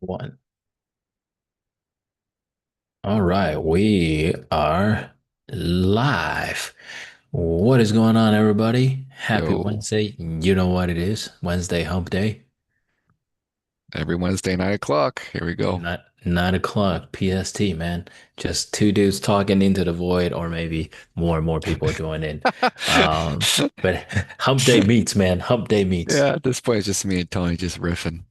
One. All right, we are live. What is going on, everybody? Happy Yo, Wednesday. You know what it is. Wednesday hump day. every Wednesday, 9 o'clock. Here we go. Not 9 o'clock PST, man. Just two dudes talking into the void, or maybe more and more people join in. But hump day meets, man. Hump day meets. Yeah, at this point, it's just me and Tony just riffing.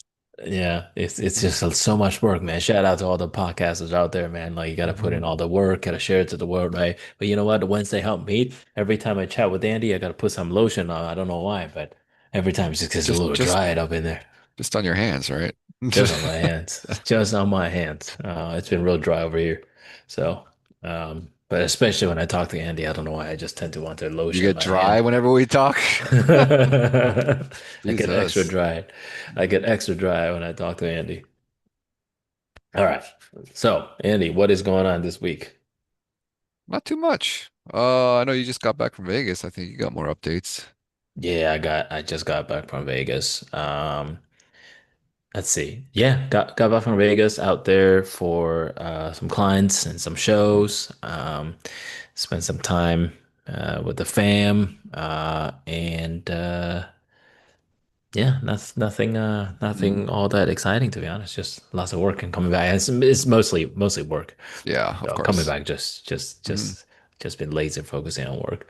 Yeah, it's just so much work, man. Shout out to all the podcasters out there, man. Like you got to put in Mhm. all the work, got to share it to the world, right? But you know what? The Wednesday help meet. Every time I chat with Andy, I got to put some lotion on. I don't know why, but every time it just gets a Just, little just, dried up in there. just on your hands, right? Just on my hands, just on my hands. It's been real dry over here. So, but especially when I talk to Andy, I don't know why. I just tend to want to You lotion get my dry hand. whenever we talk. I get extra Jesus. dry. I get extra dry when I talk to Andy. All right. So, Andy, what is going on this week? Not too much. I know you just got back from Vegas. I think you got more updates. Yeah, I just got back from Vegas. Let's see. Yeah, got back from Vegas out there for some clients and some shows. Spent some time with the fam, and yeah, that's Mhm. nothing all that exciting to be honest. Just lots of work and coming back. It's mostly work. Yeah, of So coming course. back, just just Mhm. just just been laser focusing on work.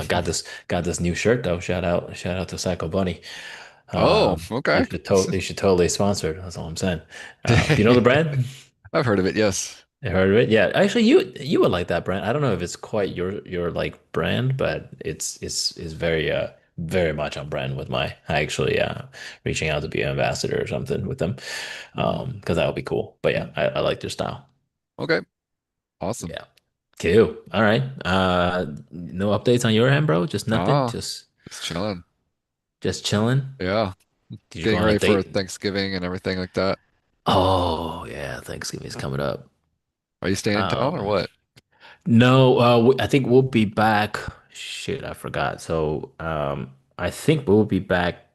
Got this new shirt though. Shout out to Psycho Bunny. Oh, okay. They should totally sponsor it. That's all I'm saying. Do you know the brand? I've heard of it, yes. You heard of it? Yeah, actually, you would like that brand. I don't know if it's quite your like brand, but it's very very much on brand with my. I actually reaching out to be an ambassador or something with them, Mhm. because that would be cool. But yeah, I like their style. Okay, awesome. Yeah. Cool. All right. No updates on your end, bro? Just nothing? Ah, Just just chilling. chilling? Yeah, Did you go getting on a ready for date? Thanksgiving and everything like that. Oh, yeah, Thanksgiving's coming up. Are you staying in town or Um, what? no, I think we'll be back. Shit, I forgot. So, I think we'll be back.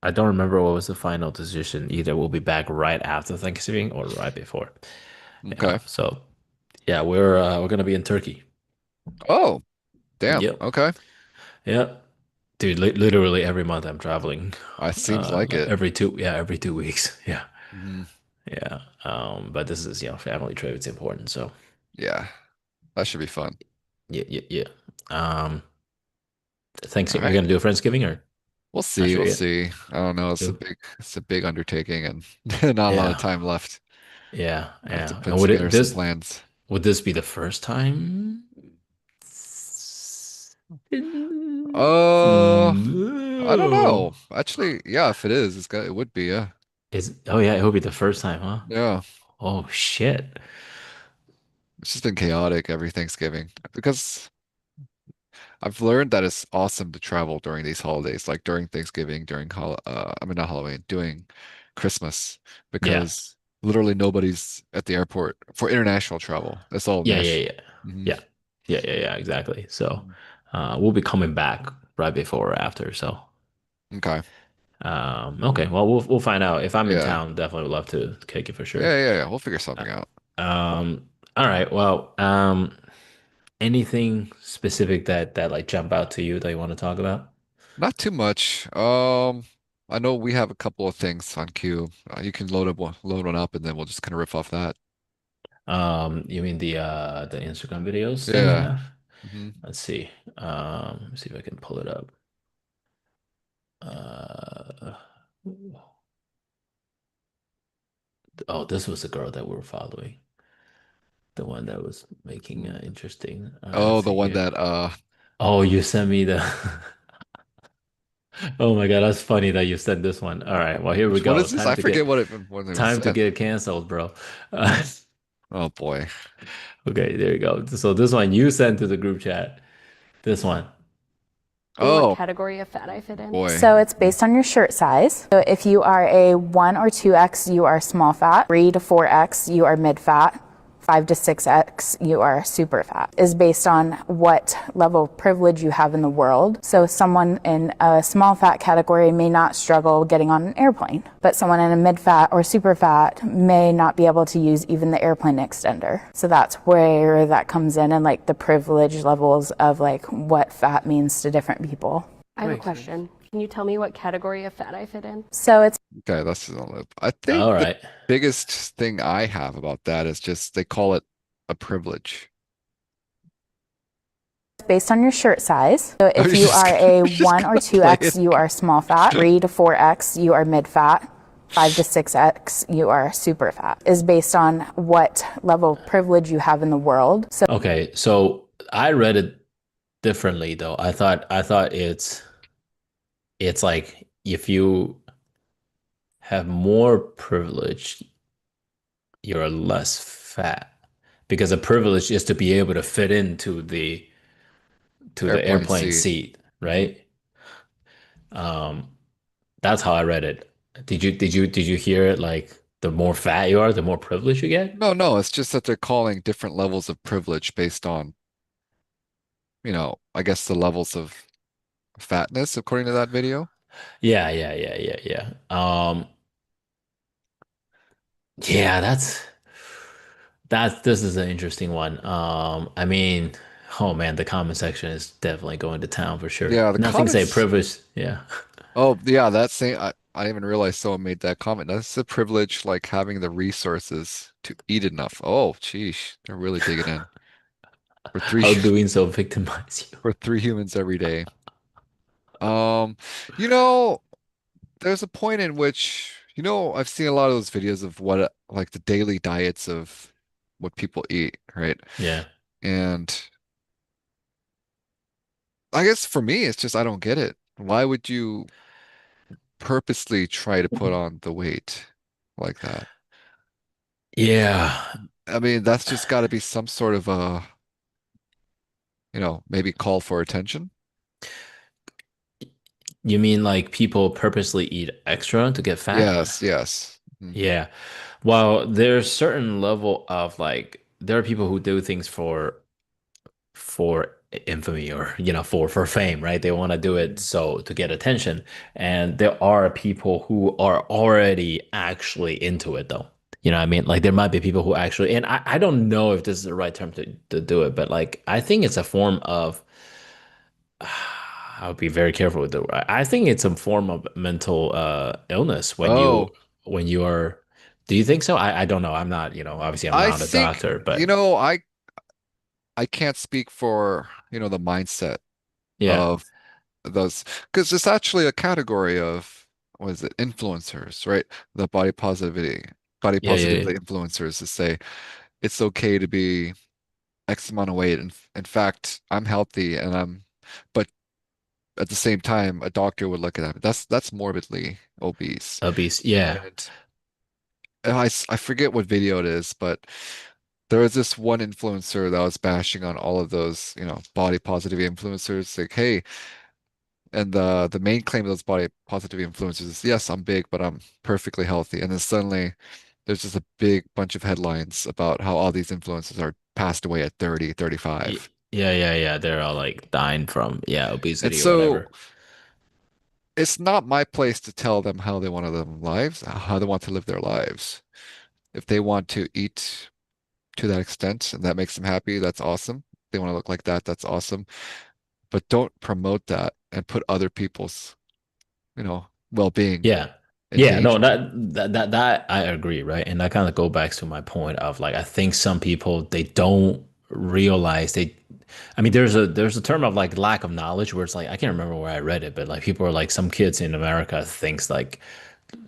I don't remember what was the final decision. Either we'll be back right after Thanksgiving or right before. Yeah. Okay. So, yeah, we're gonna be in Turkey. Oh, damn. Yep. Okay. Yep. Dude, literally every month I'm traveling. It seems like it. Every 2 weeks. Yeah. Mhm. Yeah. But this is, family trip. It's important. So Yeah, that should be fun. yeah, yeah, yeah. Thanks. All You're right. gonna do a Friendsgiving or We'll not see. sure We'll yet? see. I don't know. It's a Cool. big undertaking and not a lot of Yeah. time left. Yeah. I have to Yeah. put And would together it some this plans. would this be the first time? Uh, I don't know. No. Actually, yeah, if it is, it would be, yeah. Oh yeah, it will be the first time, huh? Yeah. Oh shit. It's just been chaotic every Thanksgiving because I've learned that it's awesome to travel during these holidays, like during Thanksgiving, I mean not Halloween, during Christmas, Yeah. because literally nobody's at the airport for international travel. That's all Yeah, yeah, Nash. yeah. Hmm. Yeah. Yeah, yeah, yeah, exactly. So, we'll be coming back right before or after. So, Okay. okay. Well, we'll find out. If I'm in Yeah. town, definitely would love to kick it for sure. Yeah, yeah, yeah. We'll figure Uh, something out. all right. Well, anything specific that like jump out to you that you want to talk about? Not too much. I know we have a couple of things on queue. You can load one up, and then we'll just kind of riff off that. You mean the Instagram videos that we Yeah. have? Hmm. Let's see. Let's see if I can pull it up. Uh, oh, this was the girl that we were following. The one that was making interesting. Let's Oh, the see one here. that Oh, you sent me the. Oh my God, that's funny that you sent this one. All right, well here we which one go. is this? I forget what it was Time to said. get canceled, bro. Uh, Oh boy. okay, there you go. So this one you sent to the group chat. This one. What Oh category of fat I fit in. boy. So it's based on your shirt size. So if you are a 1 or 2X, you are small fat. 3 to 4X, you are mid fat. 5 to 6x, you are super fat, is based on what level of privilege you have in the world. So someone in a small fat category may not struggle getting on an airplane, but someone in a mid fat or super fat may not be able to use even the airplane extender. So that's where that comes in, and like the privilege levels of like what fat means to different people. I have a Makes sense. question. Can you tell me what category of fat I fit in? So it's Okay, that's just a loop. I think All the right. biggest thing I have about that is just they call it a privilege. based on your shirt size. So Oh, if you are a you're just 1 or gonna play 2x, it. you are small fat. 3 to 4x, you are mid fat. 5 to 6x, you are super fat, is based on what level of privilege you have in the world. So Okay, so I read it differently though. I thought it's like if you have more privilege, you're less fat because a privilege is to be able to fit into the Airplane airplane seat. seat, right? Um, that's how I read it. Did you hear it like the more fat you are, the more privilege you get? No, no, it's just that they're calling different levels of privilege based on, I guess the levels of fatness according to that video. Yeah, yeah, yeah, yeah, yeah. Yeah, this is an interesting one. I mean, oh man, the comment section is definitely going to town for sure. Yeah, the Nothing say comments. privilege. Yeah. Oh, yeah, that's saying I didn't even realize someone made that comment. That's the privilege, like having the resources to eat enough. Oh, geez, they're really digging in for three How doing so victimize you? for three humans every day. Um, you know, there's a point in which, I've seen a lot of those videos of what like the daily diets of what people eat, right? Yeah. And I guess for me, it's just I don't get it. Why would you purposely try to put on the weight like that? Yeah. I mean, that's just got to be some sort of maybe call for attention. You mean like people purposely eat extra to get fat? Yes, yes. Mhm. Yeah. Well, there's certain level of like there are people who do things for infamy or for fame, right? They want to do it so to get attention. And there are people who are already actually into it though. You know what I mean? Like there might be people who actually, and I don't know if this is the right term to do it, but like I think it's a form of I'll be very careful with it. I think it's a form of mental illness when Oh, you are. Do you think so? I don't know. I'm not, obviously I'm I not a think, doctor, but I can't speak for, the mindset yeah. of those because it's actually a category of what is it, influencers, right? The body Yeah, yeah, yeah. positivity influencers to say it's okay to be X amount of weight. And in fact, I'm healthy but at the same time, a doctor would look at that. That's morbidly obese. Obese. Yeah. And I forget what video it is, but there was this one influencer that was bashing on all of those, body positive influencers. Like, hey, and the main claim of those body positive influencers is, yes, I'm big, but I'm perfectly healthy. And then suddenly there's just a big bunch of headlines about how all these influencers are passed away at 30, Y- 35. Yeah, yeah, yeah. They're all like dying from, yeah, And obesity or so whatever. it's not my place to tell them how they want to live their lives. If they want to eat to that extent and that makes them happy, that's awesome. If they want to look like that, that's awesome. But don't promote that and put other people's, well-being Yeah. in Yeah, no, danger. that I agree, right? And that kind of go back to my point of like I think some people they don't realize they I mean there's a term of like lack of knowledge where it's like I can't remember where I read it, but like people are like some kids in America thinks like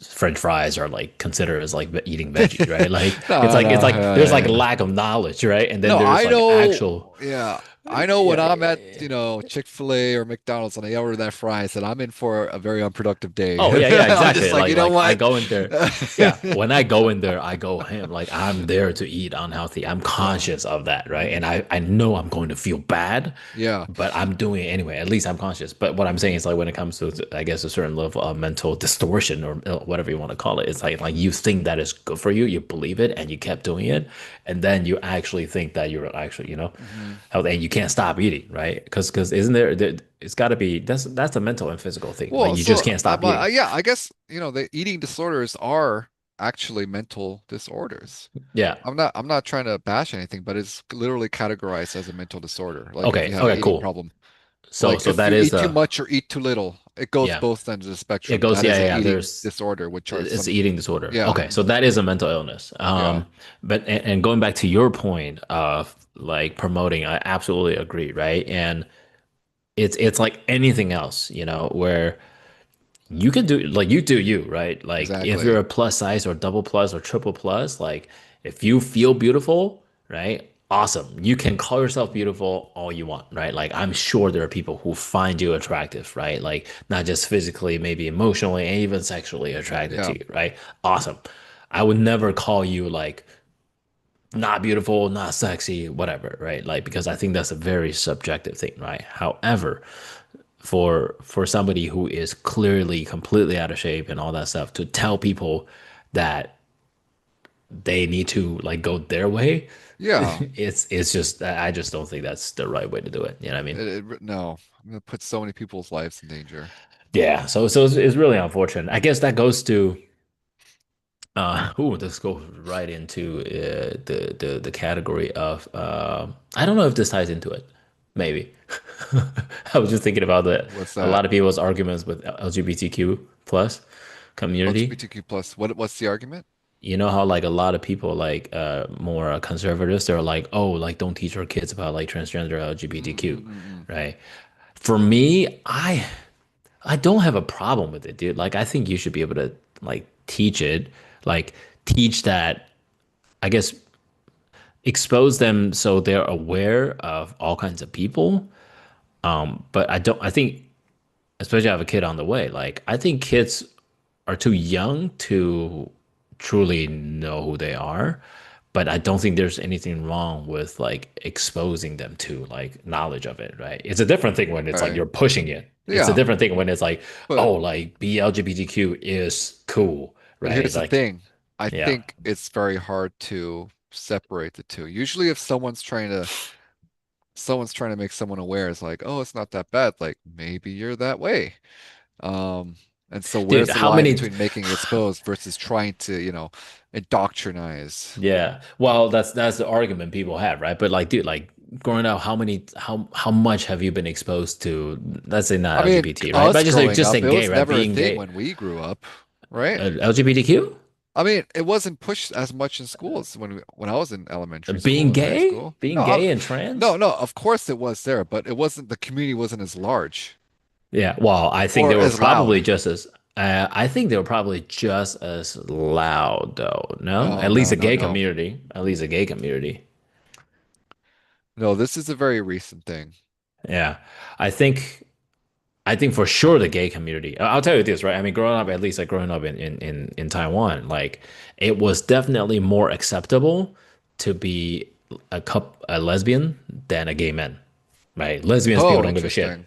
French fries are like considered as like eating veggies, right? Like No, no, it's like yeah, there's like yeah. lack of knowledge, right? And then No, there's I like know. actual Yeah. I know when Yeah, I'm yeah, at, yeah. Chick-fil-A or McDonald's and I order that fries that I'm in for a very unproductive day. Oh yeah, yeah, I'm just exactly. like, you know Like I what? go in there. Yeah, when I go in there, I go ham. Like I'm there to eat unhealthy. I'm Oh, conscious of that, right? And I know I'm going to feel bad, yeah. but I'm doing it anyway. At least I'm conscious. But what I'm saying is like when it comes to I guess a certain level of mental distortion or whatever you want to call it, it's like you think that is good for you, you believe it, and you kept doing it, and then you actually think that you're actually, Hmm. how and you can't stop eating, right? Because isn't it's got to be that's a mental and physical thing. Like Well, you just so can't stop eating. yeah, I guess, the eating disorders are actually mental disorders. Yeah. I'm not trying to bash anything, but it's literally categorized as a mental disorder. Like if you Okay. have an Okay. eating Cool. problem. So Like so if that you is eat too the much or eat too little, it goes yeah. both ends of the It spectrum. goes That yeah is an yeah. eating There's disorder, which are it's the some, eating disorder. yeah, Okay. So that is a mental illness. yeah, But and going back to your point of like promoting, I absolutely agree. Right. And it's like anything else, where you can do like you do you, right? Like if you're exactly. a plus size or double plus or triple plus, like if you feel beautiful, right? Awesome. You can call yourself beautiful all you want, right? Like I'm sure there are people who find you attractive, right? Like not just physically, maybe emotionally and even sexually attracted Yeah. to you, right? Awesome. I would never call you like not beautiful, not sexy, whatever, right? Like because I think that's a very subjective thing, right? However, for somebody who is clearly completely out of shape and all that stuff to tell people that they need to like go their way, Yeah. it's just I just don't think that's the right way to do it. You know what I mean? No, I'm gonna put so many people's lives in danger. Yeah. So it's really unfortunate. I guess that goes to this goes right into the category of I don't know if this ties into it. Maybe. I was just thinking about What's a that? lot of people's arguments with LGBTQ plus community. LGBTQ plus. What's the argument? You know how like a lot of people like more conservatives, they're like, oh, like don't teach our kids about like transgender LGBTQ, Mm-mm-mm-mm. right? For me, I don't have a problem with it, dude. Like I think you should be able to like teach it, like teach that, I guess expose them so they're aware of all kinds of people. But I think especially I have a kid on the way. Like I think kids are too young to truly know who they are. But I don't think there's anything wrong with like exposing them to like knowledge of it, right? It's a different thing when it's like Right. you're pushing it. It's a Yeah, different thing when it's like, but oh, like be LGBTQ is cool, right? here's the Like, thing. I yeah. think it's very hard to separate the two. Usually if someone's trying to make someone aware, it's like, oh, it's not that bad. Like maybe you're that way. Um, and so Dude, where's the how line many between making it exposed versus trying to, indoctrinize? Yeah. Well, that's the argument people have, right? But like, dude, like growing up, how much have you been exposed to, let's say not I mean, LGBT, right? us But just like growing just up, saying it gay, was right? never a Being thing gay. when we grew up, right? LGBTQ? I mean, it wasn't pushed as much in schools when I was in elementary Being school and high gay? school. Being No, gay and no, trans? no. Of course it was there, but it wasn't. The community wasn't as large Yeah. Well, I think they or were as probably loud. just as I think they were probably just as loud though. No? No, At least no, a no, gay no, community. At least a gay community. no. This is a very recent thing. Yeah. I think I think for sure the gay community. I'll tell you this, right? I mean, growing up, at least like growing up in Taiwan, like it was definitely more acceptable to be a lesbian than a gay man, right? Lesbians people Oh, don't give a shit. interesting.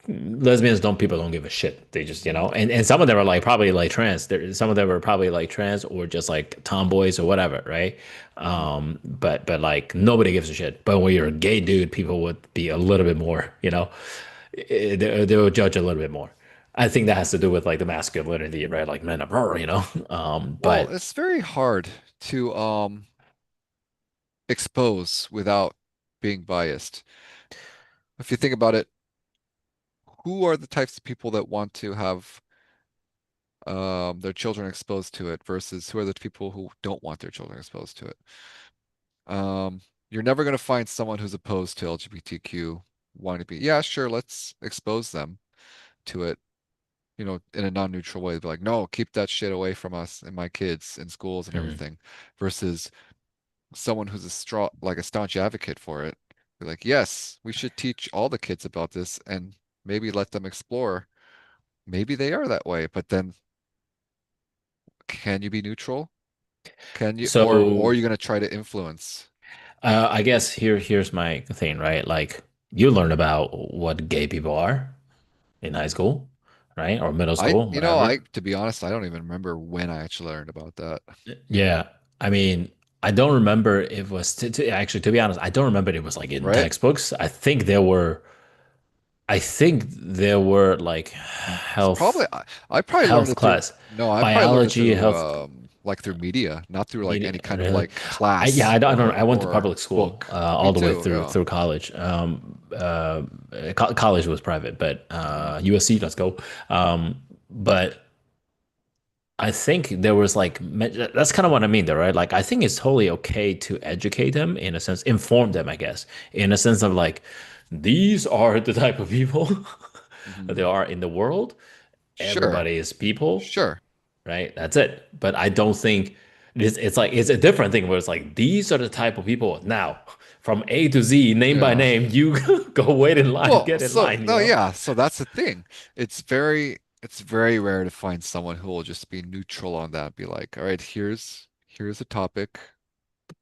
Lesbians don't people don't give a shit. They just, Hmm. and some of them are like probably like trans. Some of them are probably like trans or just like tomboys or whatever, right? Hmm. But like nobody gives a shit. But when you're a gay dude, people would be a little bit more, they will judge a little bit more. I think that has to do with like the masculinity, right? Like men are. Well, But it's very hard to expose without being biased. If you think about it, who are the types of people that want to have their children exposed to it versus who are the people who don't want their children exposed to it? You're never going to find someone who's opposed to LGBTQ wanting to be, yeah, sure, let's expose them to it, in a non-neutral way. Be like, no, keep that shit away from us and my kids in schools and mm, everything, versus someone who's like a staunch advocate for it. Be like, yes, we should teach all the kids about this and maybe let them explore. Maybe they are that way, but then can you be neutral? Can you, or are So you going to try to influence? I guess here's my thing, right? Like you learn about what gay people are in high school, right? Or middle school, whatever. To be honest, I don't even remember when I actually learned about that. Yeah. I mean, I don't remember it was actually, to be honest, I don't remember it was like in Right? textbooks. I think there were like It's probably I probably learned health it through class, no, I probably learned it biology, through health like through media, not through like any media. kind of Really? like Yeah, class I don't know. I went to or public school book. Me all the way too, through yeah. through college. College was private, but Hmm. USC, let's go. But I think there was like that's kind of what I mean there, right? Like I think it's totally okay to educate them in a sense, inform them, I guess, in a sense of like these are the type of people that Hmm. they are in the world. Sure. Everybody is people, Sure. right? That's it. But I don't think it's like it's a different thing where it's like these are the type of people now from A to Z, name by Yeah. name, you go wait in line, Well, get in so line, you no, know? yeah, so that's the thing. It's very rare to find someone who will just be neutral on that, be like, all right, here's a topic,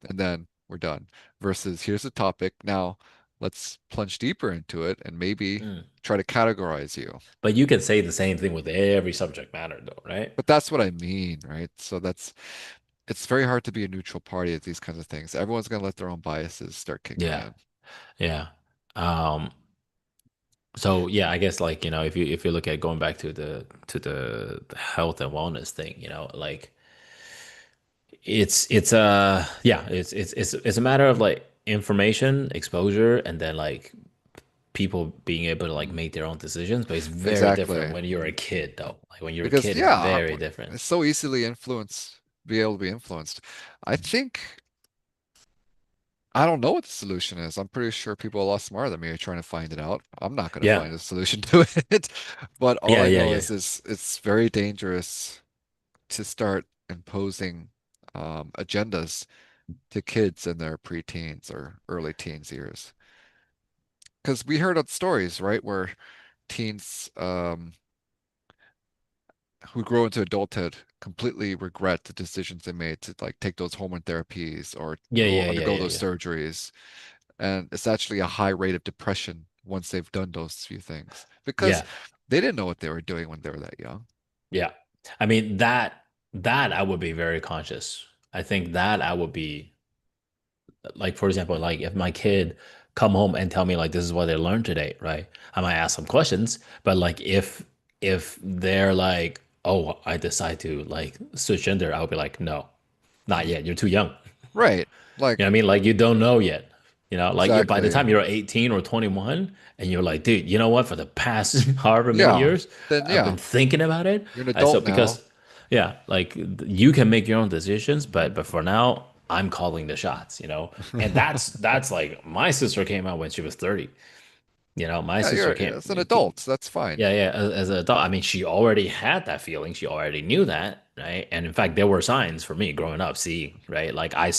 and then we're done. Versus here's a topic. Now let's plunge deeper into it and maybe Mm. try to categorize you. But you can say the same thing with every subject matter though, right? But that's what I mean, right? So it's very hard to be a neutral party at these kinds of things. Everyone's gonna let their own biases start kicking Yeah. in. Yeah. Um, so yeah, I guess like, if you look at going back to the health and wellness thing, like it's a matter of like information, exposure, and then like people being able to like Mhm. make their own decisions, but it's very different Exactly. when you're a kid though. Like when you're a Because kid, it's yeah, very different. it's so easily be able to be influenced. I think I don't know what the solution is. I'm pretty sure people a lot smarter than me are trying to find it out. I'm not going to Yeah. find a solution to it. But all Yeah, I yeah, know yeah. is it's very dangerous to start imposing agendas to kids in their preteens or early teens years. Because we heard of stories, right, where teens who grow into adulthood completely regret the decisions they made to like take those hormone therapies or Yeah, go yeah, yeah, undergo yeah, those yeah. surgeries. And it's actually a high rate of depression once they've done those few things because Yeah. they didn't know what they were doing when they were that young. Yeah. I mean that I would be very conscious. I think that I would be like, for example, like if my kid come home and tell me like this is what they learned today, right? I might ask some questions, but like if they're like, oh, I decide to like switch gender, I'll be like, no, not Mhm. yet. You're too young. Right. You know what I Like, mean? Like you don't know yet. Like by the exactly. time you're 18 or 21 and you're like, dude, you know what? For the past however many Yeah. years, Then, I've yeah, been thinking about it. you're an So adult now. because yeah, like you can make your own decisions, but Mhm. but for now, I'm calling the shots. And that's like my sister came out when she was 30. My Yeah, sister as an adult, that's fine. yeah, yeah. As an adult, I mean, she already had that feeling. She already knew that, right? And in fact, there were signs for me growing up seeing, right? Like I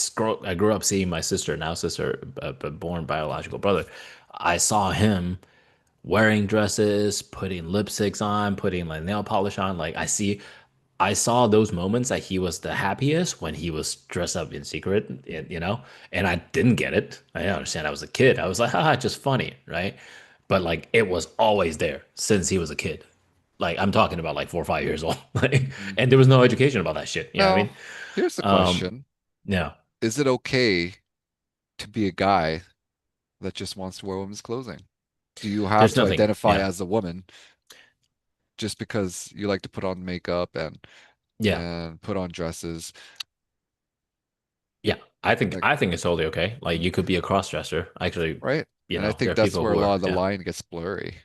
grew up seeing my sister, now sister, but born biological brother. I saw him wearing dresses, putting lipsticks on, putting like nail polish on. Like I saw those moments that he was the happiest when he was dressed up in secret, and I didn't get it. I didn't understand. I was a kid. I was like, haha, just funny, right? But like it was always there since he was a kid. Like I'm talking about like 4 or 5 years old. Like, Mhm. and there was no education about that shit. You know what I Now, mean? here's the Um, question. yeah. Is it okay to be a guy that just wants to wear women's clothing? Do you have There's to nothing. identify Yeah. as a woman just because you like to put on makeup Yeah. and put on dresses? Yeah. Like, I think it's totally okay. Like mhm, you could be a cross dresser. Actually, right? And I there think are that's people where a who are, lot of the yeah. line gets blurry.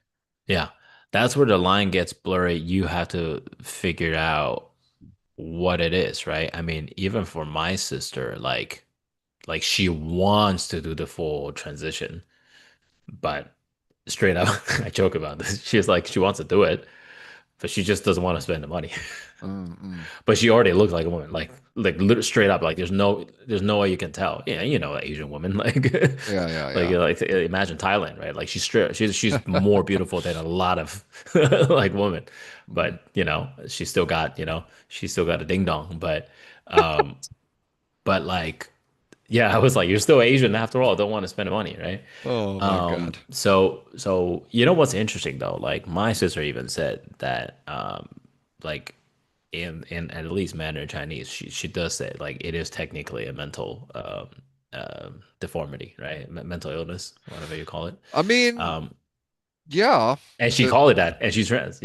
Yeah. That's where the line gets blurry. You have to figure out what it is, right? I mean, even for my sister, like she wants to do the full transition, but straight up, I joke about this. She's like, she wants to do it, but she just doesn't want to spend the money. Mm-mm. But she already looked like a woman, like literally straight up. Like there's no way you can tell. Yeah, you know, Asian woman, like Yeah, yeah, like imagine Thailand, right? Like she's more beautiful than a lot of like women, yeah. but she's still got a ding dong. Um, but like yeah, I was like, you're still Asian after all. Don't want to spend the money, right? Oh my God. So you know what's interesting though? Like my sister even said that like in at least Mandarin Chinese, she does say like it is technically a mental deformity, right? Mental illness, whatever you call it. I mean, Um, yeah, and she the called it that, and she's trans,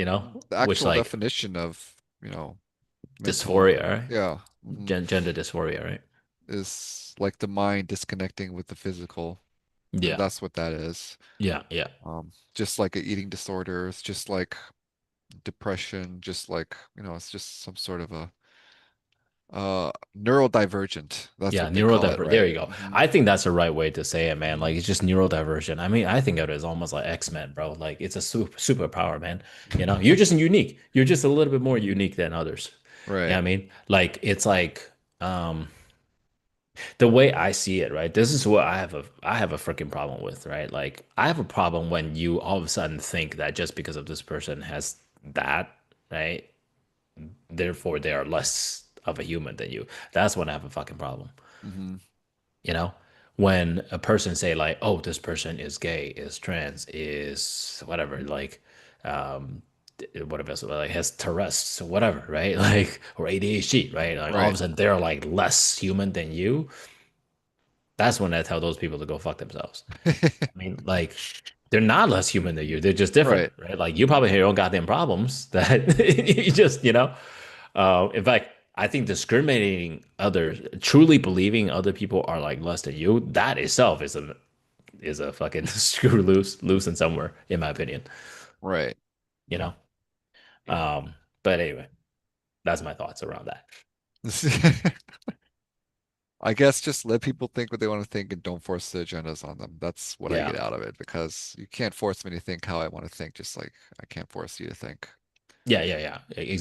the which actual like definition of, mental, dysphoria, right? yeah, Gender dysphoria, right? is like the mind disconnecting with the physical, and Yeah, that's what that is. yeah, yeah, Just like a eating disorder, it's just like depression, just like, it's just some sort of a neurodivergent. That's yeah. what they call it, Neurodiver. There right? you go. I think that's the right way to say it, man. Like it's just neurodiversion. I mean, I think of it is almost like X-Men, bro. Like it's a superpower, man. You're just unique. You're just a little bit more unique than others. Yeah, Right. I mean, like it's like the way I see it, right? This is what I have a freaking problem with, right? Like I have a problem when you all of a sudden think that just because of this person has that, right? Therefore they are less of a human than you. That's when I have a fucking problem. Hmm. You know, when a person say like, "Oh, this person is gay, is trans, is whatever," like, whatever, so like has Tourette's, whatever, right? Like, or ADHD, right? Like all of Right. a sudden they're like less human than you. That's when I tell those people to go fuck themselves. I mean, like, they're not less human than you. They're just different, Right. right? Like, you probably have your own goddamn problems that you just. In fact, I think discriminating others, truly believing other people are like less than you, that itself is a fucking screw loose in somewhere, in my opinion. Right. You know. But anyway, that's my thoughts around that. I guess just let people think what they want to think and don't force the agendas on them. That's what I Yeah, get out of it because you can't force me to think how I want to think, just like I can't force you to think yeah, yeah, yeah.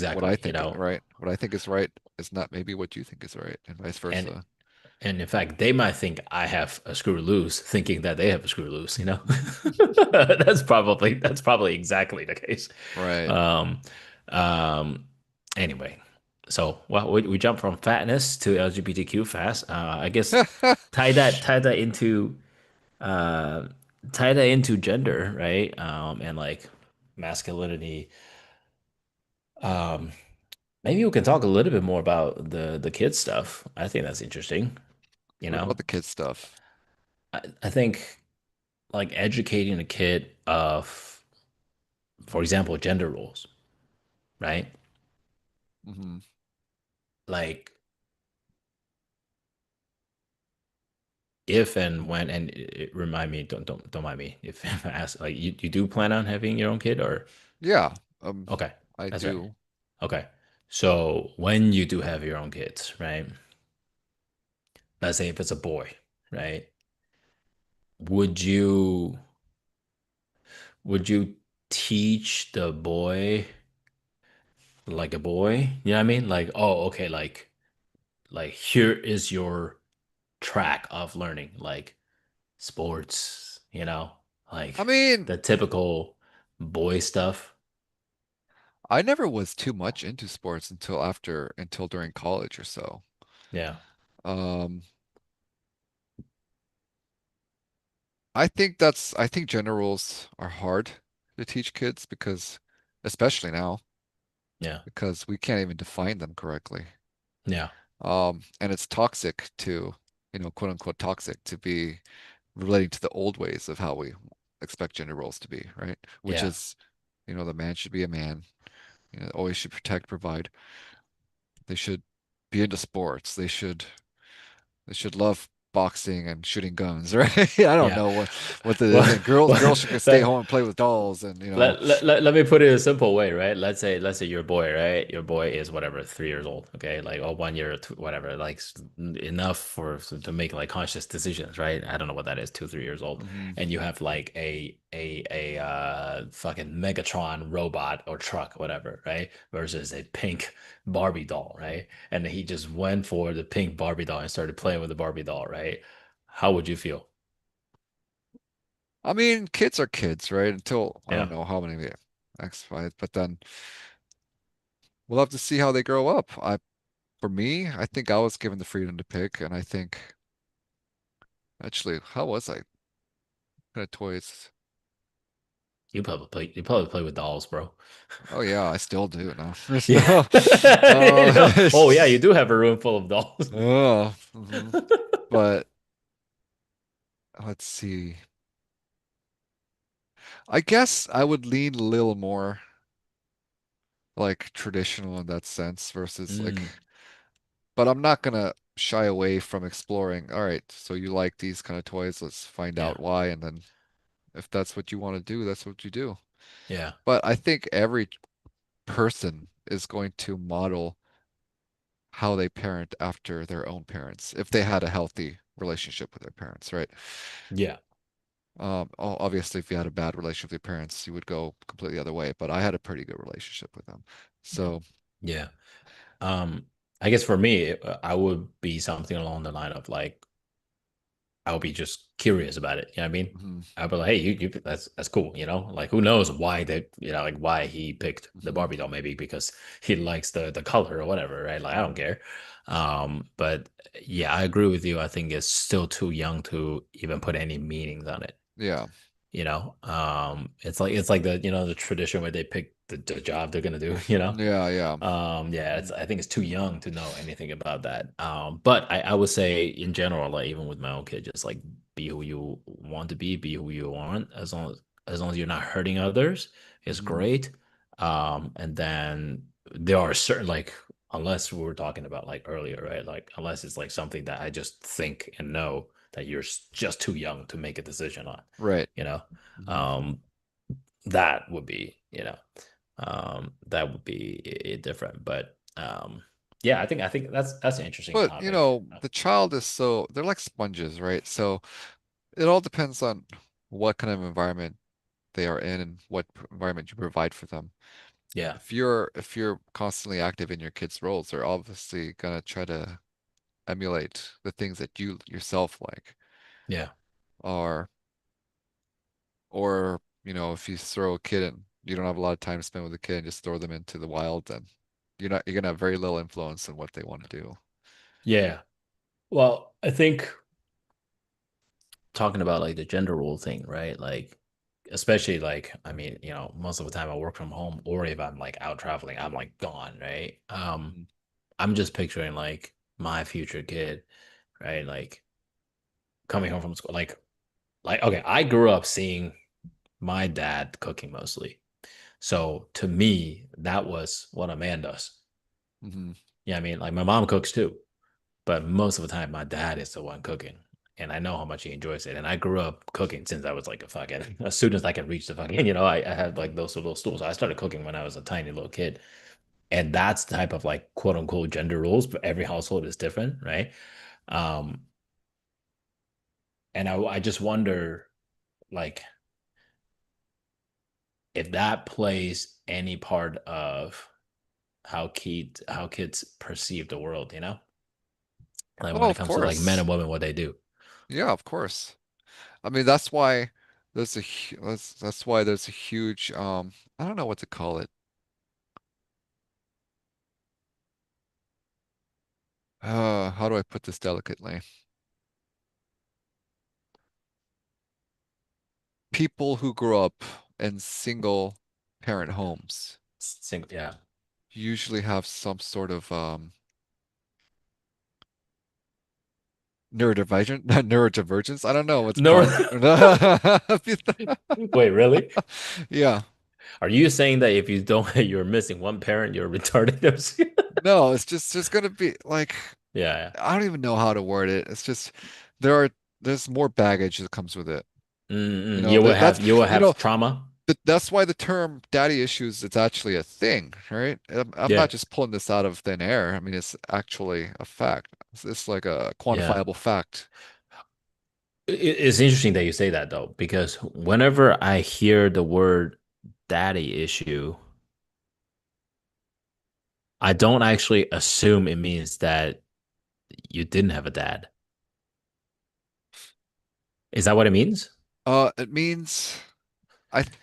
what I Exactly. think, right? What I think is right is not maybe what you think is right, and vice And versa. And in fact, they might think I have a screw loose, thinking that they have a screw loose, you know? That's probably exactly the case. Right. Um, um, anyway, so well, we jump from fatness to LGBTQ fast. I guess tie that tie that into uh tie that into gender, right? And like masculinity. Um, maybe we can talk a little bit more about the kid stuff. I think that's interesting, you What know? about the kids stuff? I think like educating a kid of, for example, gender roles, right? Hmm. Like if and when, and remind me, don't mind me if I ask, like you do plan on having your own kid or Yeah, okay, I that's right. do. Okay. So when you do have your own kids, right? Let's say if it's a boy, right? Would you would you teach the boy like a boy? You know what I mean? Like, oh, okay, like here is your track of learning, like sports, I like mean, the typical boy stuff. I never was too much into sports until during college or so. Yeah, Um, I think gender roles are hard to teach kids because, especially now, yeah, because we can't even define them correctly. yeah, And it's toxic to, quote unquote toxic to be relating to the old ways of how we expect gender roles to be, right? Which yeah, is, the man should be a man, always should protect, provide. They should be into sports. They should love boxing and shooting guns, right? I don't Yeah. know what it Well, is. And girls should stay let, home and play with dolls and let me put it a simple way, right? Let's say your boy, right? Your boy is whatever, 3 years old, okay? Like, or 1 year, or two, whatever, like enough for to make like conscious decisions, right? I don't know what that is, 2, 3 years old, hmm and you have like a fucking Megatron robot or truck, whatever, right? Versus a pink Barbie doll, right? And he just went for the pink Barbie doll and started playing with the Barbie doll, right? How would you feel? I mean, kids are kids, right? Until I don't Yeah, know how many X five, but then we'll have to see how they grow up. For me, I think I was given the freedom to pick, and I think actually, how was I? What kind of toys? you probably play with dolls, bro. Oh yeah, I still do. No, there's Yeah. no. You know, oh yeah, you It's- do have a room full of dolls. oh, But let's see. I guess I would lean a little more like traditional in that sense versus like, Mm, but I'm not gonna shy away from exploring. All right, so you like these kind of toys, let's find yeah, out why, and then if that's what you want to do, that's what you do. yeah, But I think every person is going to model how they parent after their own parents, if they had a healthy relationship with their parents, right? yeah, Obviously, if you had a bad relationship with your parents, you would go completely the other way. But I had a pretty good relationship with them. So, yeah. Um, I guess for me, I would be something along the line of like I'll be just curious about it. You know what I mean? mhm, I'll be like, hey, you that's cool. You know, like who knows why they, like why he picked the mhm, Barbie doll? Maybe because he likes the color or whatever, right? Like I don't care. But yeah, I agree with you. I think it's still too young to even put any meanings on it. yeah, It's like the tradition where they pick the job they're gonna do. yeah, yeah, Yeah, mhm, I think it's too young to know anything about that. But I would say in general, like even with my own kid, just like be who you want to be who you want, as long as you're not hurting others, is mhm, great. And then there are certain, like, unless we were talking about like earlier, right? Like unless it's like something that I just think and know that you're just too young to make a decision on, right, you know. mhm. Um, that would be, different. But yeah, I think that's an interesting But topic. the child is so they're like sponges, right? So it all depends on what kind of environment they are in and what environment you provide for them. Yeah, If you're constantly active in your kids' roles, they're obviously gonna try to emulate the things that you yourself like. yeah, Or if you throw a kid and you don't have a lot of time to spend with a kid and just throw them into the wild, then you're gonna have very little influence on what they want to do. yeah. Well, I think talking about like the gender role thing, right? Like, especially like, I mean, most of the time I work from home, or if I'm like out traveling, I'm like gone, right? Mhm. I'm just picturing like my future kid, right? Like coming home from school, like okay, I grew up seeing my dad cooking mostly. So to me, that was what a man does. Mhm. Yeah, I mean, like my mom cooks too, but most of the time my dad is the one cooking. And I know how much he enjoys it. And I grew up cooking since I was like a fucking, as soon as I can reach the fucking, I had like those little stools. So I started cooking when I was a tiny little kid. And that's the type of like quote unquote gender roles, but every household is different, right? Um, and I just wonder like if that plays any part of how kids perceive the world, like Oh, when it of comes to like men course. and women, what they do. Yeah, of course. I mean, that's why that's why there's a huge I don't know what to call it. How do I put this delicately? People who grow up in single parent homes Single, yeah. usually have some sort of neurodivergent, neurodivergence. I don't know what to No. call Wait, really? it. Yeah. Are you saying that if you don't, you're missing one parent, you're retarded? No, it's just there's gonna be like Yeah, I don't even know how to word it. It's just there are there's more baggage that comes with it. yeah. You know, that's You will you know have trauma. that's why the term daddy issues it's actually a thing, right? I'm not Yeah, just pulling this out of thin air. I mean, it's actually a fact. It's like a yeah. quantifiable fact. It's interesting that you say that though, because whenever I hear the word daddy issue, I don't actually assume it means that you didn't have a dad. Is that what it means? It means I th-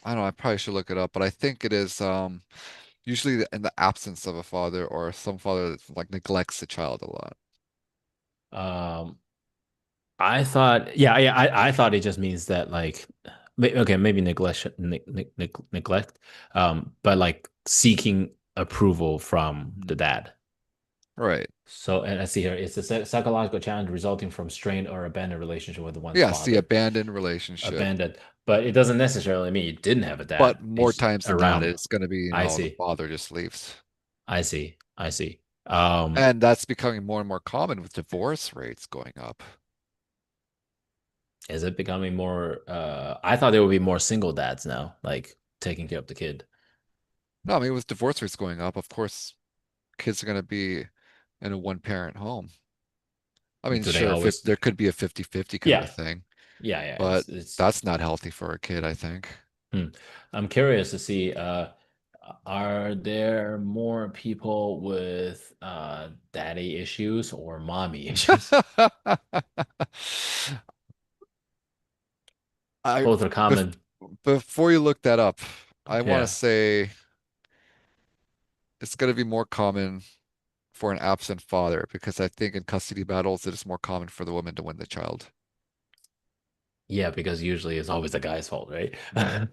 I don't know, I probably should look it up, but I think it is usually in the absence of a father or some father that like neglects the child a lot. Um, I thought, I thought it just means that like, okay, maybe neglect, but like seeking approval from the Mhm. dad. Right. So, and I see here, it's a psychological challenge resulting from strained or abandoned relationship with one's Yes, the father. abandoned relationship. Abandoned, but it doesn't necessarily mean you didn't have a But dad. more It's times than not, around. it's going to be, I the see. father just leaves. I see. I see. And that's becoming more and more common with divorce rates going up. Is it becoming more? I thought there would be more single dads now, like taking care of the kid. No, I mean, with divorce rates going up, of course, kids are going to be in a one-parent home. I mean, Do they sure, if always? there could be a 50-50 kind of a Yeah, thing, yeah. but It's. that's not healthy for a kid, I think. Hmm. I'm curious to see. Are there more people with daddy issues or mommy issues? I Both are bef common. Before you look that up, I want to Yeah. say it's going to be more common for an absent father because I think in custody battles it is more common for the woman to win the child. Yeah, because usually it's always the guy's fault, right? Mhm.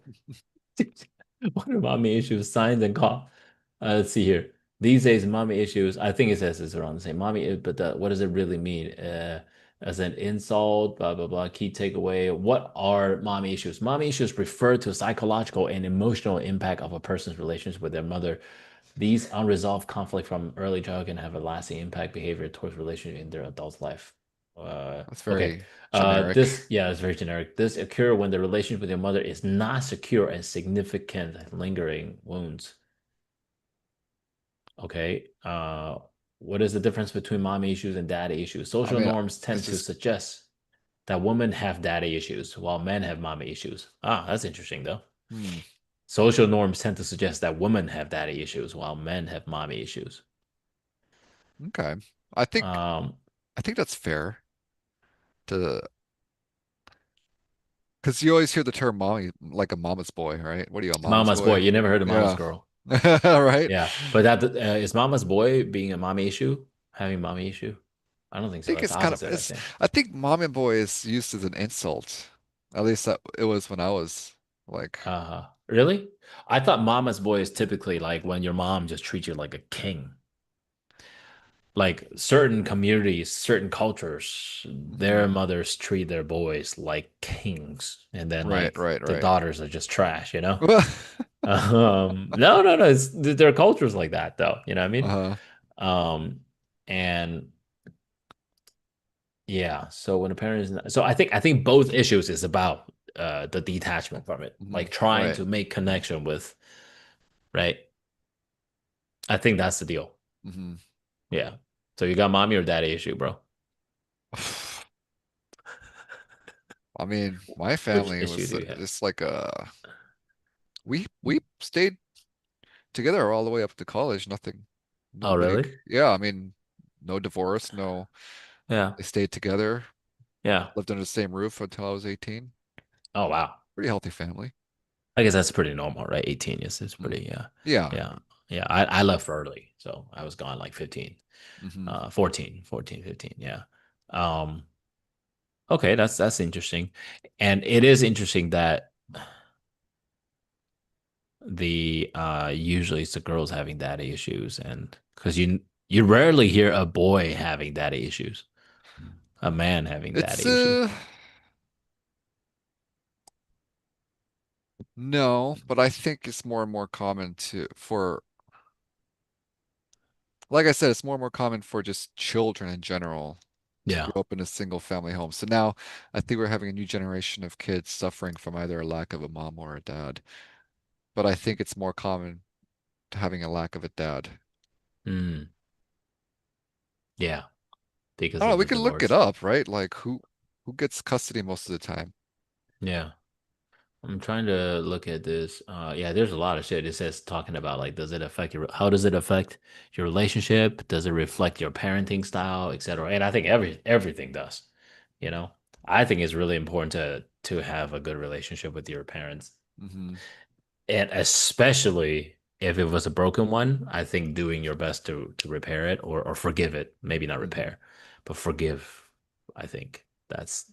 What are mommy issues? Signs and call. Let's see here. These days, mommy issues. I think it says it's around the same. But what does it really mean? As an insult, blah blah blah. Key takeaway. What are mommy issues? Mommy issues refer to psychological and emotional impact of a person's relationship with their mother. These unresolved conflict from early childhood can have a lasting impact behavior towards relationship in their adult life. That's Okay. very generic. This, yeah, it's very generic. This occur when the relationship with your mother is not secure and significant lingering wounds. Okay. What is the difference between mommy issues and daddy issues? I Social mean, norms it's tend to just suggest that women have daddy issues while men have mommy issues. Ah, that's interesting though. hmm, Social norms tend to suggest that women have daddy issues while men have mommy issues. okay. I think Um, I think that's fair to because you always hear the term mommy like a mama's boy, right? What are you, a mama's Mama's boy. boy? You never heard of mama's Yeah. girl. Right? Yeah, but that is mama's boy being a mommy issue, having mommy issue? I don't think I so. think That's it's kind of opposite, I it's think. I think mommy and boy is used as an insult. At least that it was when I was like Really? I thought mama's boy is typically like when your mom just treats you like a king. Like certain communities, certain cultures, their mhm. mothers treat their boys like kings, and then Right, like right, the right. daughters are just trash, you know? Well, No. There are cultures like that, though. You know what I mean? uh-huh. Um, and yeah, so when a parent is not, so I think both issues is about the detachment from it, Mhm. like trying Right. to make connection with, right? I think that's the deal. Hmm. Yeah. So you got mommy or daddy issue, bro? I mean, my Which family issue was do you have? just like we stayed together all the way up to college. Nothing, no Oh, big. really? Yeah, I mean, no divorce, no. Yeah. They stayed together, Yeah. lived under the same roof until I was 18. Oh, wow. Pretty healthy family. I guess that's pretty normal, right? 18 is Mm. pretty, yeah. Yeah. Yeah. Yeah. I left early, so I was gone like 15, Hmm. 14, 15. Yeah. Um, okay, that's interesting. And it is interesting that the usually it's the girls having daddy issues, and because you rarely hear a boy having daddy issues, a man having It's daddy issues. no, but I think it's more and more common to for like I said, it's more and more common for just children in general to Yeah. grow up in a single family home. So now I think we're having a new generation of kids suffering from either a lack of a mom or a dad. But I think it's more common to having a lack of a dad. Mm, yeah, I because don't know, of we the can look it divorce. up, right? Like who gets custody most of the time? Yeah. I'm trying to look at this. Yeah, there's a lot of shit. It says talking about like, does it affect how does it affect your relationship? Does it reflect your parenting style, etc.? And I think everything does. You know, I think it's really important to have a good relationship with your parents, Hmm. and especially if it was a broken one. I think doing your best to repair it or forgive it. Maybe not Hmm. repair, but forgive. I think that's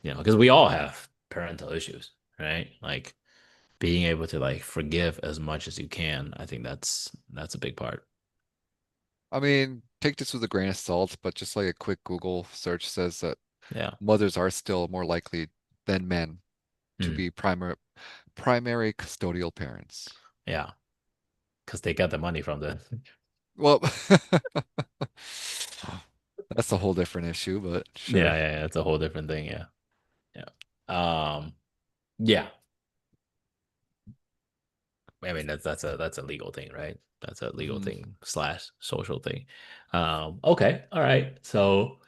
because we all have parental issues, right? Like being able to like forgive as much as you can, I think that's a big part. I mean, take this with a grain of salt, but just like a quick Google search says that Yeah. mothers are still more likely than men to Mm. be primary custodial parents. Yeah. Because they got the money from the Well, that's a whole different issue, but yeah, sure. yeah, yeah. It's a whole different thing. Yeah. Yeah. Yeah. I mean that's a legal thing, right? That's a legal Hmm. thing slash social thing. Okay. All right. So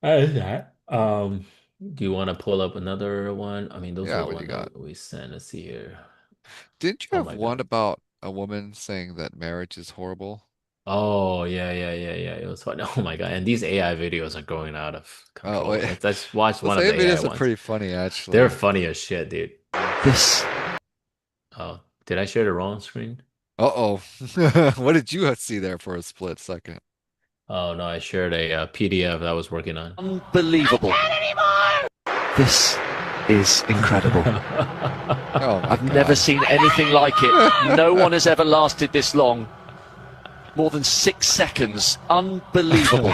that is that. Do you want to pull up another one? I mean, those are Yeah, the what do you one got? that we sent. Let's see here. Didn't you Oh have my one God. about a woman saying that marriage is horrible? Oh yeah, yeah, yeah, yeah. It was fun. Oh my God. And these AI videos are going out of Oh, control. wait. Let's watch Those one of the same AI videos are ones. pretty funny, They're actually. funny as shit, dude. This Oh, did I share the wrong screen? Uh-oh. What did you see there for a split second? Oh no, I shared a, PDF that I was working on. unbelievable. This is incredible. Oh my I've never God. seen anything like it. No one has ever lasted this long. More than 6 seconds. Unbelievable.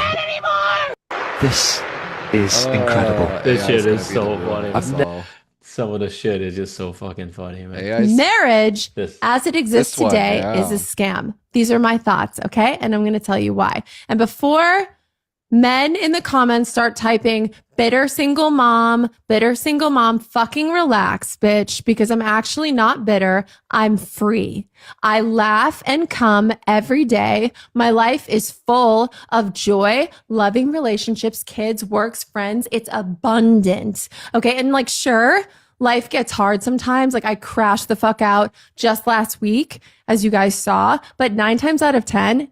This is incredible. This AI is shit gonna is be the so ruin of funny. us all. Some of the shit is just so fucking funny, man. AI's Marriage This. as it exists this one, today is a yeah. scam. These are my thoughts, okay? And I'm going to tell you why. And before men in the comments start typing bitter single mom, fucking relax, bitch, because I'm actually not bitter. I'm free. I laugh and come every day. My life is full of joy, loving relationships, kids, works, friends. It's abundant. Okay. And like, sure, life gets hard sometimes. Like I crashed the fuck out just last week, as you guys saw, but nine times out of 10,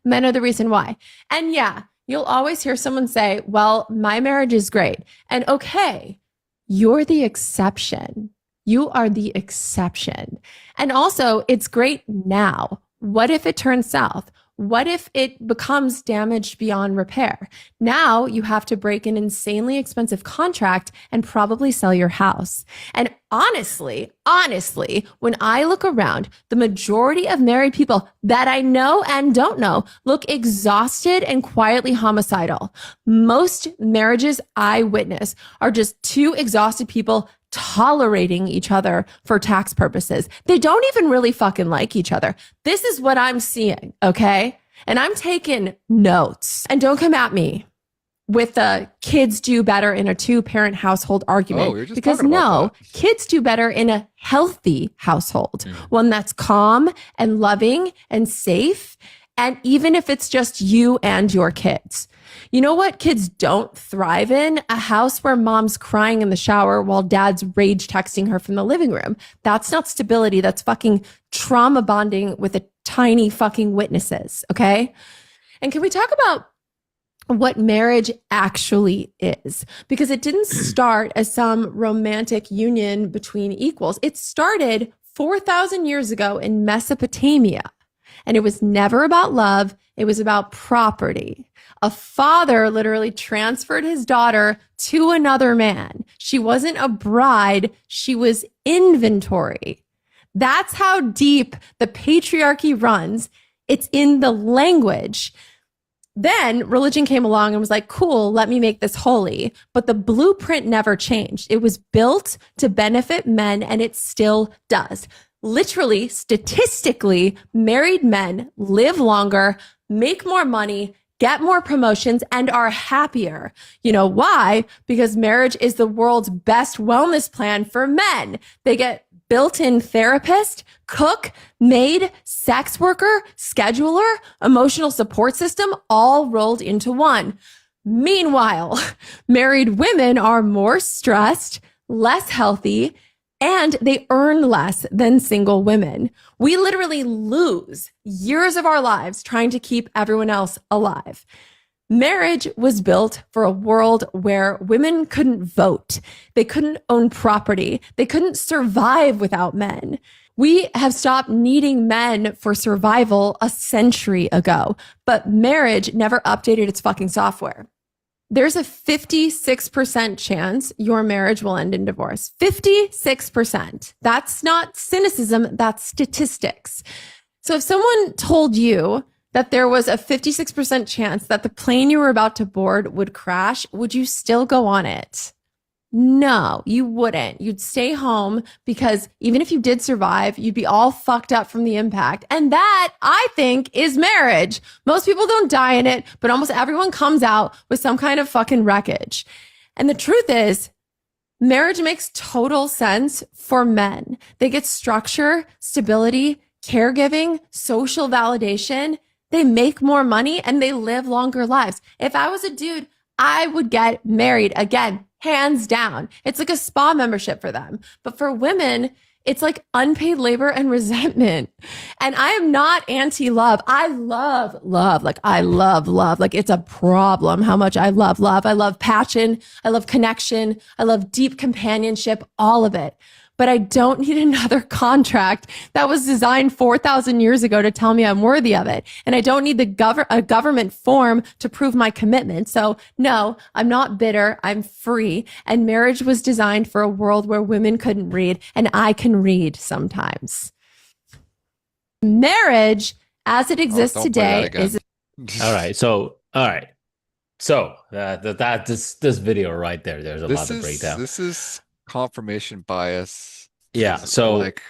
men are the reason why. And yeah, you'll always hear someone say, well, my marriage is great. And okay, you're the exception. You are the exception. And also, it's great now. What if it turns south? What if it becomes damaged beyond repair? Now you have to break an insanely expensive contract and probably sell your house. And honestly, when I look around, the majority of married people that I know and don't know look exhausted and quietly homicidal. Most marriages I witness are just two exhausted people tolerating each other for tax purposes. They don't even really fucking like each other. This is what I'm seeing, okay? And I'm taking notes. And don't come at me with the kids do better in a two-parent household Oh, argument, we were just because talking about no, that. kids do better in a healthy household, Mhm. one that's calm and loving and safe. And even if it's just you and your kids, you know what kids don't thrive in? A house where mom's crying in the shower while dad's rage texting her from the living room. That's not stability. That's fucking trauma bonding with a tiny fucking witnesses. Okay. And can we talk about what marriage actually is? Because it didn't start as some romantic union between equals. It started 4,000 years ago in Mesopotamia. And it was never about love. It was about property. A father literally transferred his daughter to another man. She wasn't a bride. She was inventory. That's how deep the patriarchy runs. It's in the language. Then religion came along and was like, cool, let me make this holy. But the blueprint never changed. It was built to benefit men and it still does. Literally, statistically, married men live longer, make more money, get more promotions, and are happier. You know why? Because marriage is the world's best wellness plan for men. They get built in therapist, cook, maid, sex worker, scheduler, emotional support system, all rolled into one. Meanwhile, married women are more stressed, less healthy, and they earn less than single women. We literally lose years of our lives trying to keep everyone else alive. Marriage was built for a world where women couldn't vote, they couldn't own property, they couldn't survive without men. We have stopped needing men for survival a century ago, but marriage never updated its fucking software. There's a 56% chance your marriage will end in divorce. 56%. That's not cynicism, that's statistics. So if someone told you that there was a 56% chance that the plane you were about to board would crash, would you still go on it? No, you wouldn't. You'd stay home because even if you did survive, you'd be all fucked up from the impact. And that, I think, is marriage. Most people don't die in it, but almost everyone comes out with some kind of fucking wreckage. And the truth is, marriage makes total sense for men. They get structure, stability, caregiving, social validation. They make more money and they live longer lives. If I was a dude, I would get married again, hands down. It's like a spa membership for them. But for women, it's like unpaid labor and resentment. And I am not anti love. I love love. Like, I love love. Like, it's a problem how much I love love. I love passion. I love connection. I love deep companionship, all of it. But I don't need another contract that was designed 4,000 years ago to tell me I'm worthy of it. And I don't need a government form to prove my commitment. So no, I'm not bitter. I'm free. And marriage was designed for a world where women couldn't read, and I can read sometimes. Marriage, as it Oh, exists don't play that today, again. is All right. So this video right there, there's a lot to break down. This is confirmation bias, Yeah. So like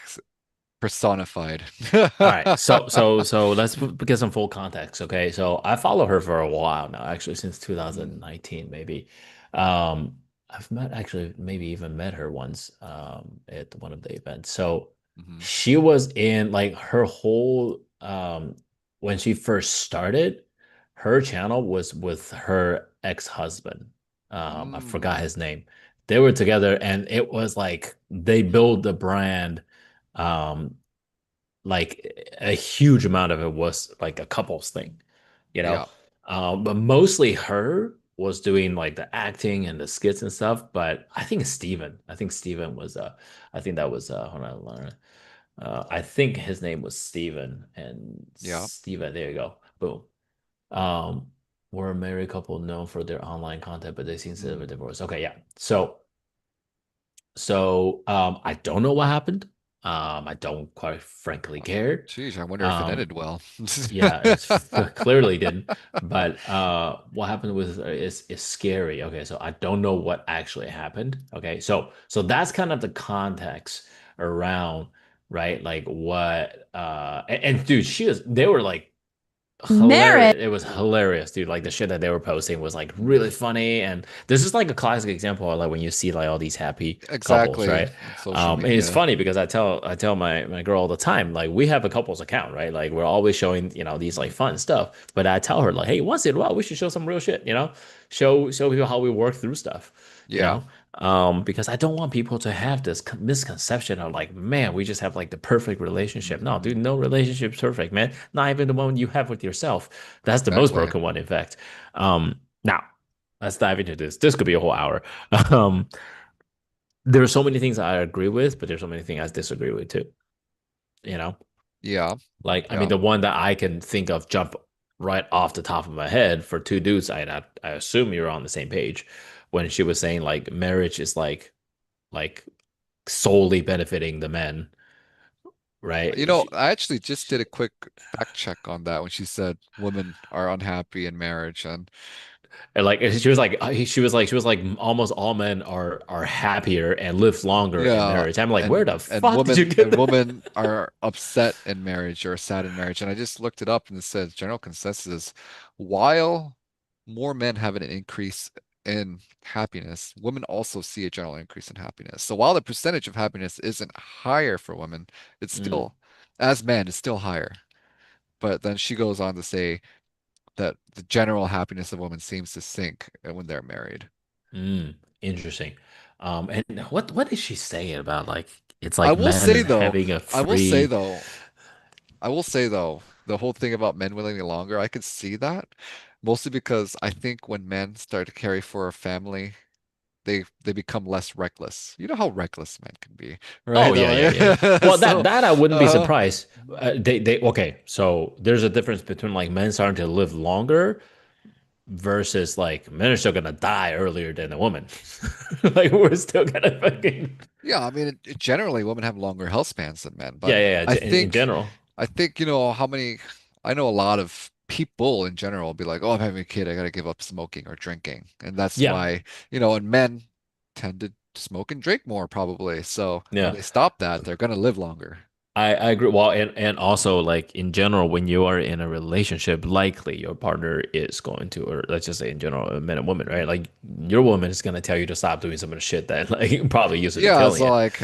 personified. all right. So let's get some full context. Okay. So I follow her for a while now, actually since Mm, 2019, maybe. Um, I've met actually maybe even met her once at one of the events. So mhm. she was in like her whole when she first started, her channel was with her ex-husband. I forgot Mm, his name. They were together and it was like they built the brand um like a huge amount of it was like a couples thing, you know. yeah. But mostly her was doing like the acting and the skits and stuff. But I think Steven was I think that was hold on, I think his name was Steven and Yeah. Steven, there you go. Boom. Um, were a married couple known for their online content, but they seem to have a Mm. divorce. Okay, yeah. So I don't know what happened. I don't quite frankly care. Geez, I wonder if it Um, ended well. yeah, it's clearly didn't. But what happened with is scary. Okay, so I don't know what actually happened. Okay, so that's kind of the context around, right? Like what and dude, they were like marriage. hilarious. It was hilarious, dude. Like the shit that they were posting was like really funny. And this is like a classic example of like when you see like all these happy couples, Exactly, right? on social And it's media. funny because I tell my girl all the time, like we have a couples account, right? Like we're always showing, these like Mm. fun stuff. But I tell her like, hey, once in a while we should show some real shit, show people how we work through stuff, you Yeah. know? Because I don't want people to have this misconception of like, man, we just have like the perfect relationship. No, dude, Hmm. no relationship's perfect, man. Not even the one you have with yourself. That's the most Exactly. broken one, in fact. Now let's dive into this. This could be a whole hour. Um, there are so many things I agree with, but there's so many things I disagree with too. You know, Yeah. like I mean, Yeah. the one that I can think of jump right off the top of my head for two dudes, I assume you're on the same page when she was saying like marriage is like solely benefiting the men, You right? know, I actually just did a quick fact check on that when she said women are unhappy in marriage. And And like she was like almost all men are happier and live longer in Yeah, marriage. I'm like, where the and fuck did you get that? women are upset in marriage or sad in marriage. And I just looked it up and it says general consensus is while more men have an increase in happiness, women also see a general increase in happiness. So while the percentage of happiness isn't higher for women, it's Mm, still, as men, it's still higher. But then she goes on to say that the general happiness of women seems to sink when they're married. interesting. And what is she saying about like it's I like will say men though, having a I will say free. though, I will say though, the whole thing about men living longer, I could see that mostly because I think when men start to carry for a family, they become less reckless. You know how reckless men can be, right? Oh yeah, yeah, yeah, yeah. Well, So, that I wouldn't be uh, surprised. They okay. So there's a difference between like men starting to live longer versus like men are still gonna die earlier than a woman. Like we're still gonna fucking yeah, I mean, generally women have longer health spans than men, yeah, but yeah, I yeah. In think general, I think, how many, I know a lot of people in general will be like, oh, I'm having a kid, I gotta give up smoking or drinking. And that's yeah, why, and men tend to smoke and drink more probably. So when yeah. they stop that, they're gonna live longer. I agree. Well, and also like in general, when you are in a relationship, likely your partner is going to, or let's just say in general, a man and woman, right? Like your woman is gonna tell you to stop doing some of the shit that like probably used to be Yeah, killing it's you, like,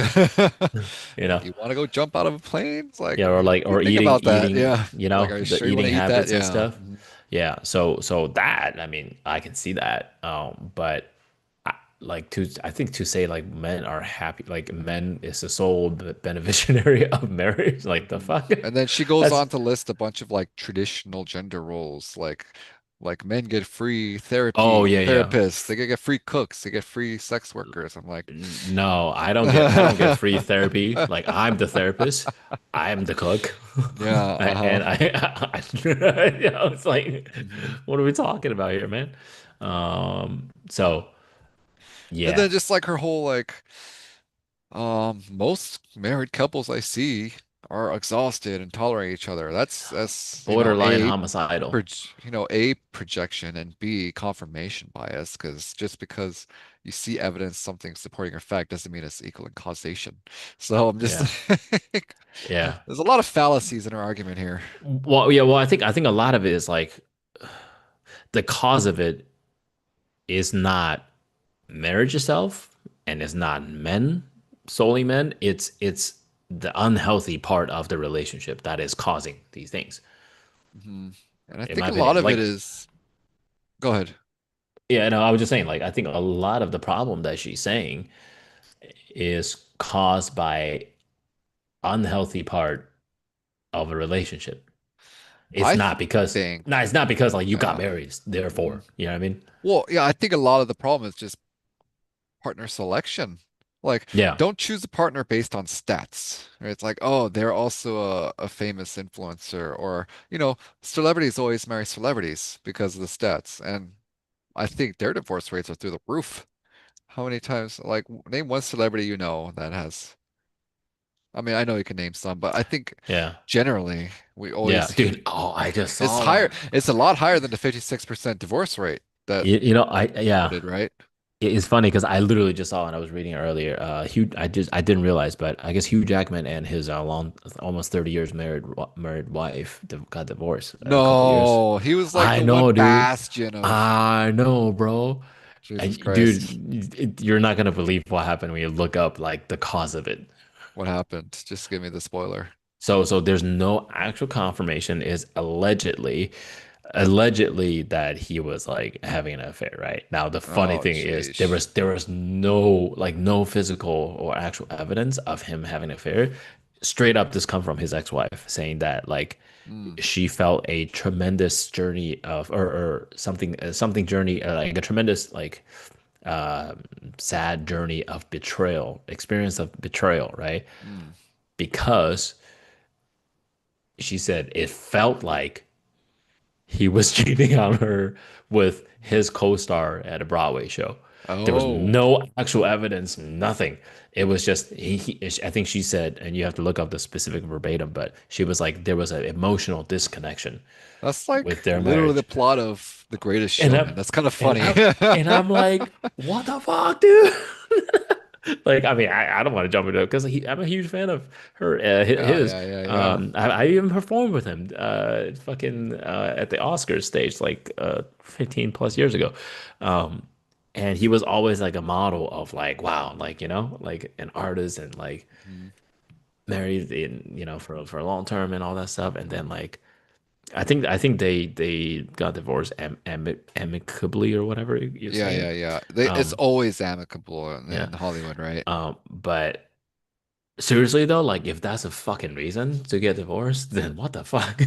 you know? you want to go jump out of a plane? It's like, Yeah, or like what do you or think eating about that? eating, Yeah. you Like, know, are you the sure you want eating to eat that? habits and Yeah. stuff. Yeah, so that I mean, I can see that. But I think to say like men are happy, like men is the sole beneficiary of marriage, like the Mhm. fuck. And then she goes That's on to list a bunch of like traditional gender roles, like men get free therapy oh yeah, yeah. therapists, they get free cooks, they get free sex workers. I'm like, No, I don't get free therapy. Like I'm the therapist, I'm the cook, yeah, uh-huh. and you know, it's like, Mhm. what are we talking about here, man? So And yeah, then just like her whole like, most married couples I see are exhausted and tolerate each other. That's borderline homicidal. A projection and B confirmation bias because just because you see evidence something supporting a fact doesn't mean it's equal in causation. So I'm just Yeah, yeah. there's a lot of fallacies in our argument here. Well, yeah. Well, I think a lot of it is like the cause of it is not marriage itself, and it's not men solely men. It's the unhealthy part of the relationship that is causing these things, Hmm. And I in my think a lot opinion. of it Like, is, go ahead. yeah, no, I was just saying, like, I think a lot of the problem that she's saying is caused by unhealthy part of a relationship. It's I not because think, no, it's not because like you got yeah. married, Mhm. therefore, you know what I mean? Well, yeah, I think a lot of the problem is just partner selection. Like, Yeah, don't choose a partner based on stats. Right? It's like, oh, they're also a famous influencer, or, celebrities always marry celebrities because of the stats. And I think their divorce rates are through the roof. How many times, like, name one celebrity that has, I mean, I know you can name some, but I think yeah, generally we yeah, always, dude. Oh, I just it's saw higher, one. it's a lot higher than the 56% divorce rate that You know, I yeah. quoted, right? It's funny because I literally just saw and I was reading it earlier. I didn't realize, but I guess Hugh Jackman and his almost 30 years married wife got divorced in a couple years. No, he was like I the one know, dude. bastion of I know, bro. Jesus And Christ. dude, you're not gonna believe what happened when you look up like the cause of it. What happened? Just give me the spoiler. So there's no actual confirmation. Is allegedly that he was like having an affair, right? Now the funny Oh, thing is jeez. there was no physical or actual evidence of him having an affair. Straight up, this come from his ex-wife saying that like Mm, she felt a tremendous journey of or something journey like a tremendous like uh sad journey of betrayal, experience of betrayal, right? mm, Because she said it felt like he was cheating on her with his co-star at a Broadway show. There was Oh, no actual evidence, nothing. It was just I think she said, and you have to look up the specific verbatim, but she was like there was an emotional disconnection that's like with their literally the marriage. plot of The Greatest And Showman. I That's kind of and funny. I and I'm like, what the fuck, dude? Like, I mean, I don't want to jump into it because I'm a huge fan of her, Yeah, his. yeah, yeah, yeah. I even performed with him, fucking at the Oscars stage, like 15 plus years ago. Um, and he was always like a model of like, wow, like like an artist and like Mhm. married in for a long term and all that stuff. And then like I think they got divorced amicably or whatever you Yeah, say yeah, it. yeah. It's Um, always amicable yeah. in Hollywood, right? But seriously though, like if that's a fucking reason to get divorced, then what the fuck?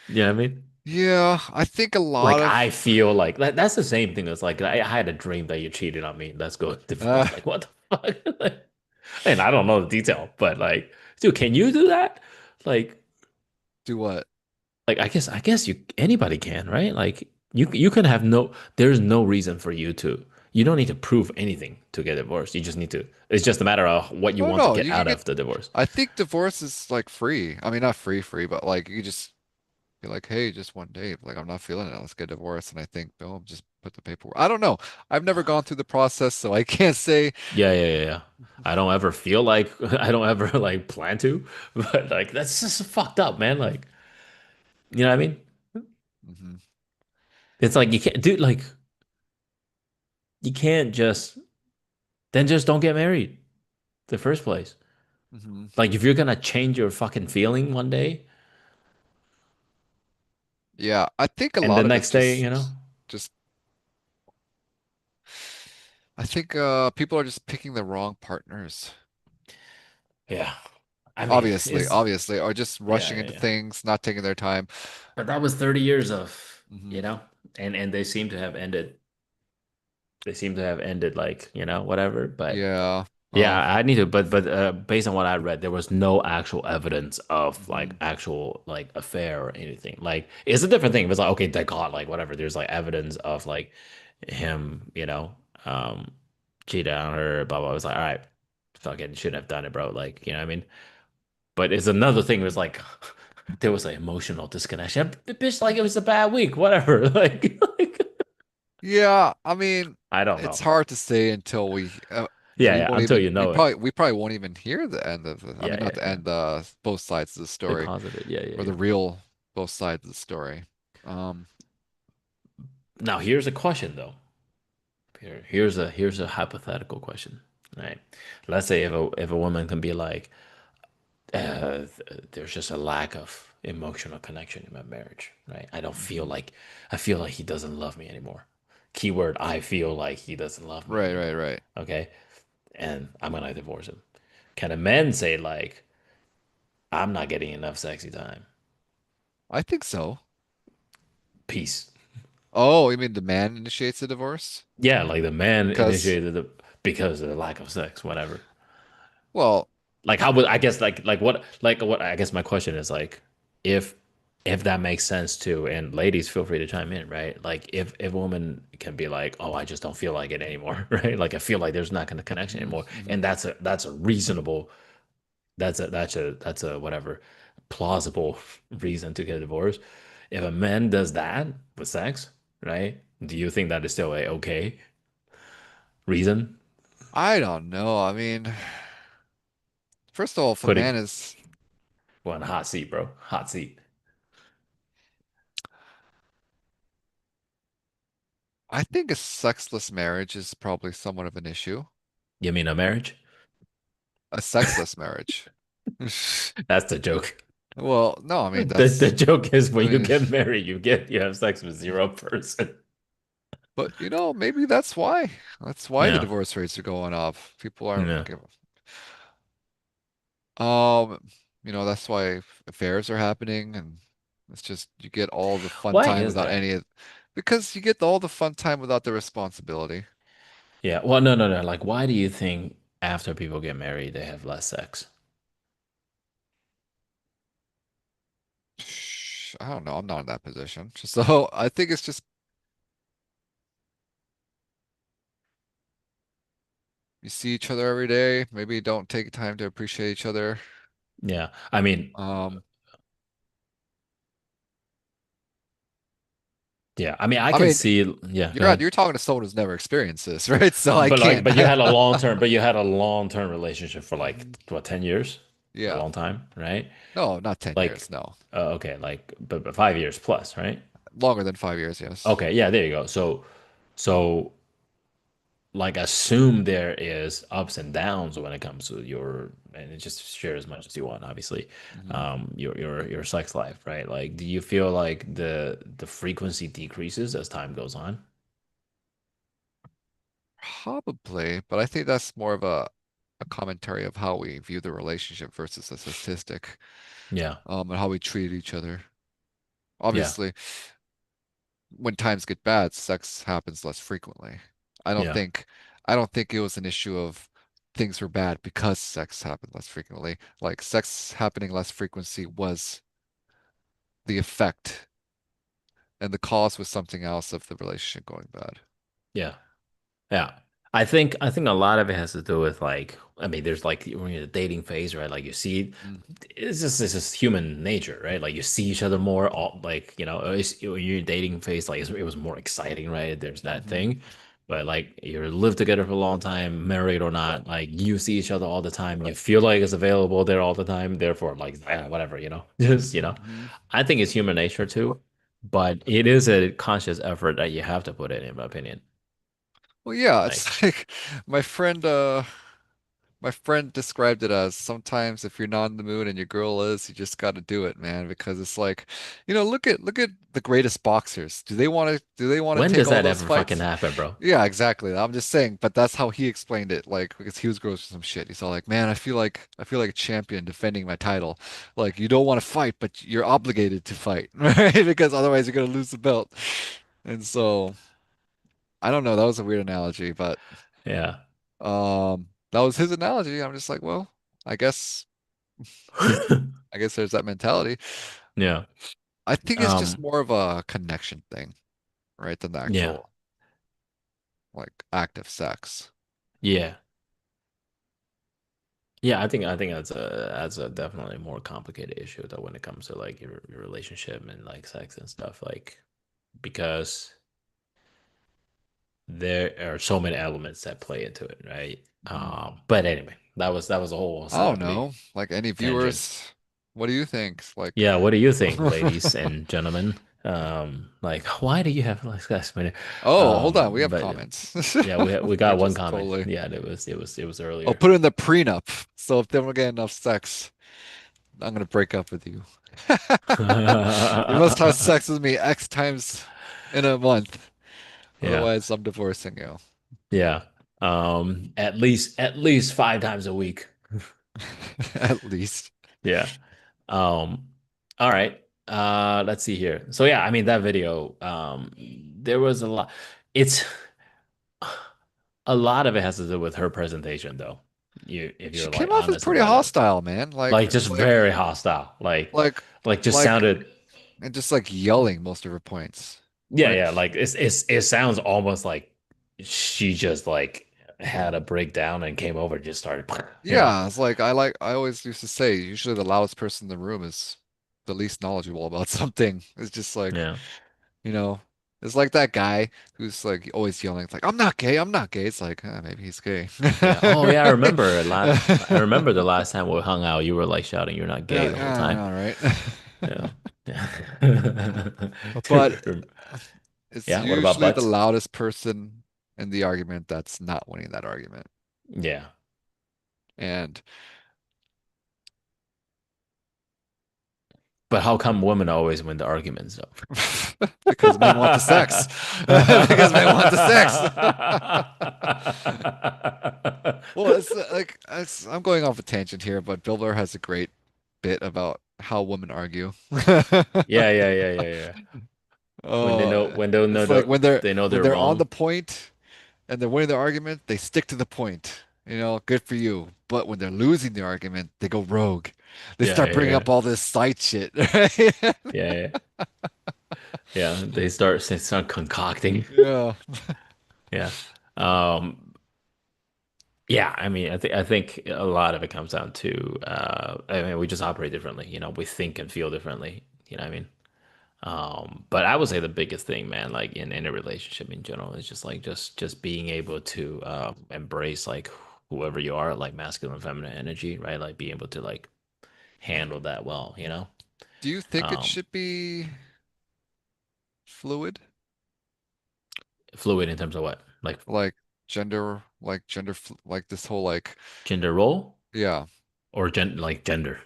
You know what I mean? Yeah, I think a lot Like I of feel like that's the same thing as like I had a dream that you cheated on me. Let's go uh divorce. Like what the fuck? Like, and I don't know the detail, but like, dude, can you do that? Like, do what? I guess you anybody can, right? Like you can have there's no reason for you don't need to prove anything to get divorced. You just need to it's just a matter of what you Oh want to no, get you can out get of the divorce. I think divorce is like free. I mean, not free, but like you just be like, hey, just one day, like I'm not feeling it. Let's get divorced. And I think, boom, just put the paperwork. I don't know. I've never gone through the process, so I can't say. Yeah. I don't ever feel like I don't ever like plan to, but like that's just fucked up, man. Like, you know what I mean? Hmm. It's like you can't dude, like you can't just don't get married in the first place. Hmm. Like if you're gonna change your fucking feeling one day Yeah, I think a and the lot of it's next day, you know? just I think people are just picking the wrong partners. Yeah. I mean, Obviously, it's obviously, or just rushing into yeah. things, not taking their time. But that was 30 years of, Hmm. you know, and they seem to have ended like, whatever. But Yeah. yeah, Well. I need to, but based on what I read, there was no actual evidence of like Hmm. actual like affair or anything. Like it's a different thing. If it's like, okay, they caught like whatever, there's like evidence of like him, um, cheating on her, blah blah. It's like, all right, fucking shouldn't have done it, bro. Like, you know what I mean? But it's another thing. It was like there was an emotional disconnection. Bitch, like it was a bad week, whatever. Like Yeah, I mean, I don't it's know. hard to say until Yeah, we yeah. won't Until even you know it. we probably won't even hear the end of it. I mean, not the Yeah. end, both sides of the The story cause of it. Yeah. or the real both sides of the story. Um, Now here's a question though. Here's a hypothetical question. Right. Let's say if a woman can be like, there's just a lack of emotional connection in my marriage. Right. mhm. I feel like he doesn't love me anymore. Keyword, I feel like he doesn't love me Right, right, anymore. right. Okay. And I'm gonna divorce him. Can a man say like, I'm not getting enough sexy time? I think so. Peace. Oh, you mean the man initiates the divorce? Yeah, like the man Because, initiated it because of the lack of sex, whatever. well, Like how would I guess like what I guess my question is like if if that makes sense too, and ladies feel free to chime in, right? Like if a woman can be like, oh, I just don't feel like it anymore, right? Like I feel like there's not gonna connection mhm, anymore, mhm. and that's a reasonable that's a whatever plausible reason to get divorced. If a man does that with sex, right? Do you think that is still a okay reason? I don't know. I mean, first of all, if a Putting man is, well in a hot seat, bro. Hot seat. I think a sexless marriage is probably somewhat of an issue. You mean a marriage? A sexless marriage. That's the joke. Well, no, I mean The that's, joke is I when you mean, get married, you have sex with zero person. but maybe that's why. That's why the Yeah. divorce rates are going up. People aren't Yeah. give, um, that's why affairs are happening, and it's just you get all the fun Why time is without that? any of, because you get all the fun time without the responsibility. Yeah. Well, no. Like, why do you think after people get married, they have less sex? I don't know. I'm not in that position. So I think it's just, you see each other every day, maybe don't take time to appreciate each other. Yeah. I mean, Um, yeah. I mean, I I can mean, see. Yeah. Go ahead. you're talking to someone who's never experienced this, right? So I But like, can't. but you had a long term, but you had a long term relationship for like Mhm. what, 10 years? For a Yeah. long time, right? No, not 10 Like, years. No. okay, like, but 5 years plus, right? Longer than 5 years, yes. Okay, yeah, there you go. So like, assume there is ups and downs when it comes to your, and it just share as much as you want, obviously, Hmm. your sex life, right? Like, do you feel like the frequency decreases as time goes on? Probably, but I think that's more of a commentary of how we view the relationship versus a statistic, Yeah, and how we treat each other. yeah, Obviously, when times get bad, sex happens less frequently. I don't yeah, think I don't think it was an issue of things were bad because sex happened less frequently. Like sex happening less frequency was the effect, and the cause was something else of the relationship going bad. yeah. Yeah. I think a lot of it has to do with like, I mean, there's like when you're in the dating phase, right? Like you see, Mm. it's just human nature, right? Like you see each other more, all like, when you're in dating phase, like it was more exciting, right? There's that Hmm. thing. But like you live together for a long time, married or not, like you see each other all the time. You feel like it's available there all the time. Therefore, like, whatever, just, Hmm. I think it's human nature too, but it is a conscious effort that you have to put in my opinion. Well, yeah, Like, it's like my friend my friend described it as sometimes if you're not in the mood and your girl is, you just got to do it, man, because it's like, look at the greatest boxers. Do they want to when take does all that those ever fucking fights? happen, bro? Yeah, exactly. I'm just saying, but that's how he explained it. Like because he was going through some shit. He's all like, "Man, I feel like a champion defending my title. Like you don't want to fight, but you're obligated to fight, right? Because otherwise you're gonna lose the belt." And so I don't know. That was a weird analogy, but Yeah. that was his analogy. I'm just like, well, I guess I guess there's that mentality. Yeah. I think it's just Um, more of a connection thing, right, than the yeah. actual like active sex. Yeah. Yeah, I think that's a definitely more complicated issue though when it comes to like your relationship and like sex and stuff like because there are so many elements that play into it, right? Mhm. But anyway, that was a whole I don't separately know. Like any tangent. viewers, what do you think? Like, Yeah, what do you think, ladies and gentlemen? Like, why do you have like sex? oh, hold on, we have But comments. yeah, we Or got one just comment. totally. Yeah, it was I'll earlier. put in the prenup. So if they don't get enough sex, I'm gonna break up with you. You must have sex with me X times in a month. Yeah, Otherwise, I'm divorcing you. yeah. At least 5 times a week. At least. Yeah. Um, all right. Let's see here. So yeah, I mean that video, there was a lot. It's a lot of it has to do with her presentation, though. If She you're came like off as honest pretty about it, hostile, man. like just Like, very hostile, like, like just like, sounded. and just like yelling most of her points. Yeah, Like, yeah, like it sounds almost like she just like had a breakdown and came over and just started, you know. yeah, it's I always used to say, usually the loudest person in the room is the least knowledgeable about something. It's just like, Yeah, you know, it's like that guy who's like always yelling, it's like, I'm not gay, I'm not gay. It's like, maybe he's gay. yeah. Oh yeah, I Right? remember a lot. I remember the last time we hung out, you were like shouting, "You're not gay" Yeah, the whole yeah, I time. know, Yeah, right? yeah. But it's Yeah. What about usually the butts? loudest person in the argument that's not winning that argument. Yeah. And But how come women always win the arguments though? because men want the sex. Because men want the sex. Well, it's I'm going off a tangent here, but Bill Burr has a great bit about how women argue. Yeah, yeah, yeah, yeah, yeah. Oh, When they know it's like they know when they're they're on wrong. the point and they're winning the argument, they stick to the point. Good for you. But when they're losing the argument, they go rogue. They Yeah, start yeah, bringing yeah. up all this side shit, right? Yeah, yeah. Yeah, they start concocting. Yeah. Yeah. Um Yeah, I think a lot of it comes down to I mean we just operate differently, we think and feel differently, you know what I mean? But I would say the biggest thing, man, like in a relationship in general, is just like just being able to embrace like whoever you are, like masculine and feminine energy, right? Like being able to like handle that well, you know? Do you think it Um, should be fluid? Fluid in terms of what? Like Like like this whole like, gender role yeah, or gender?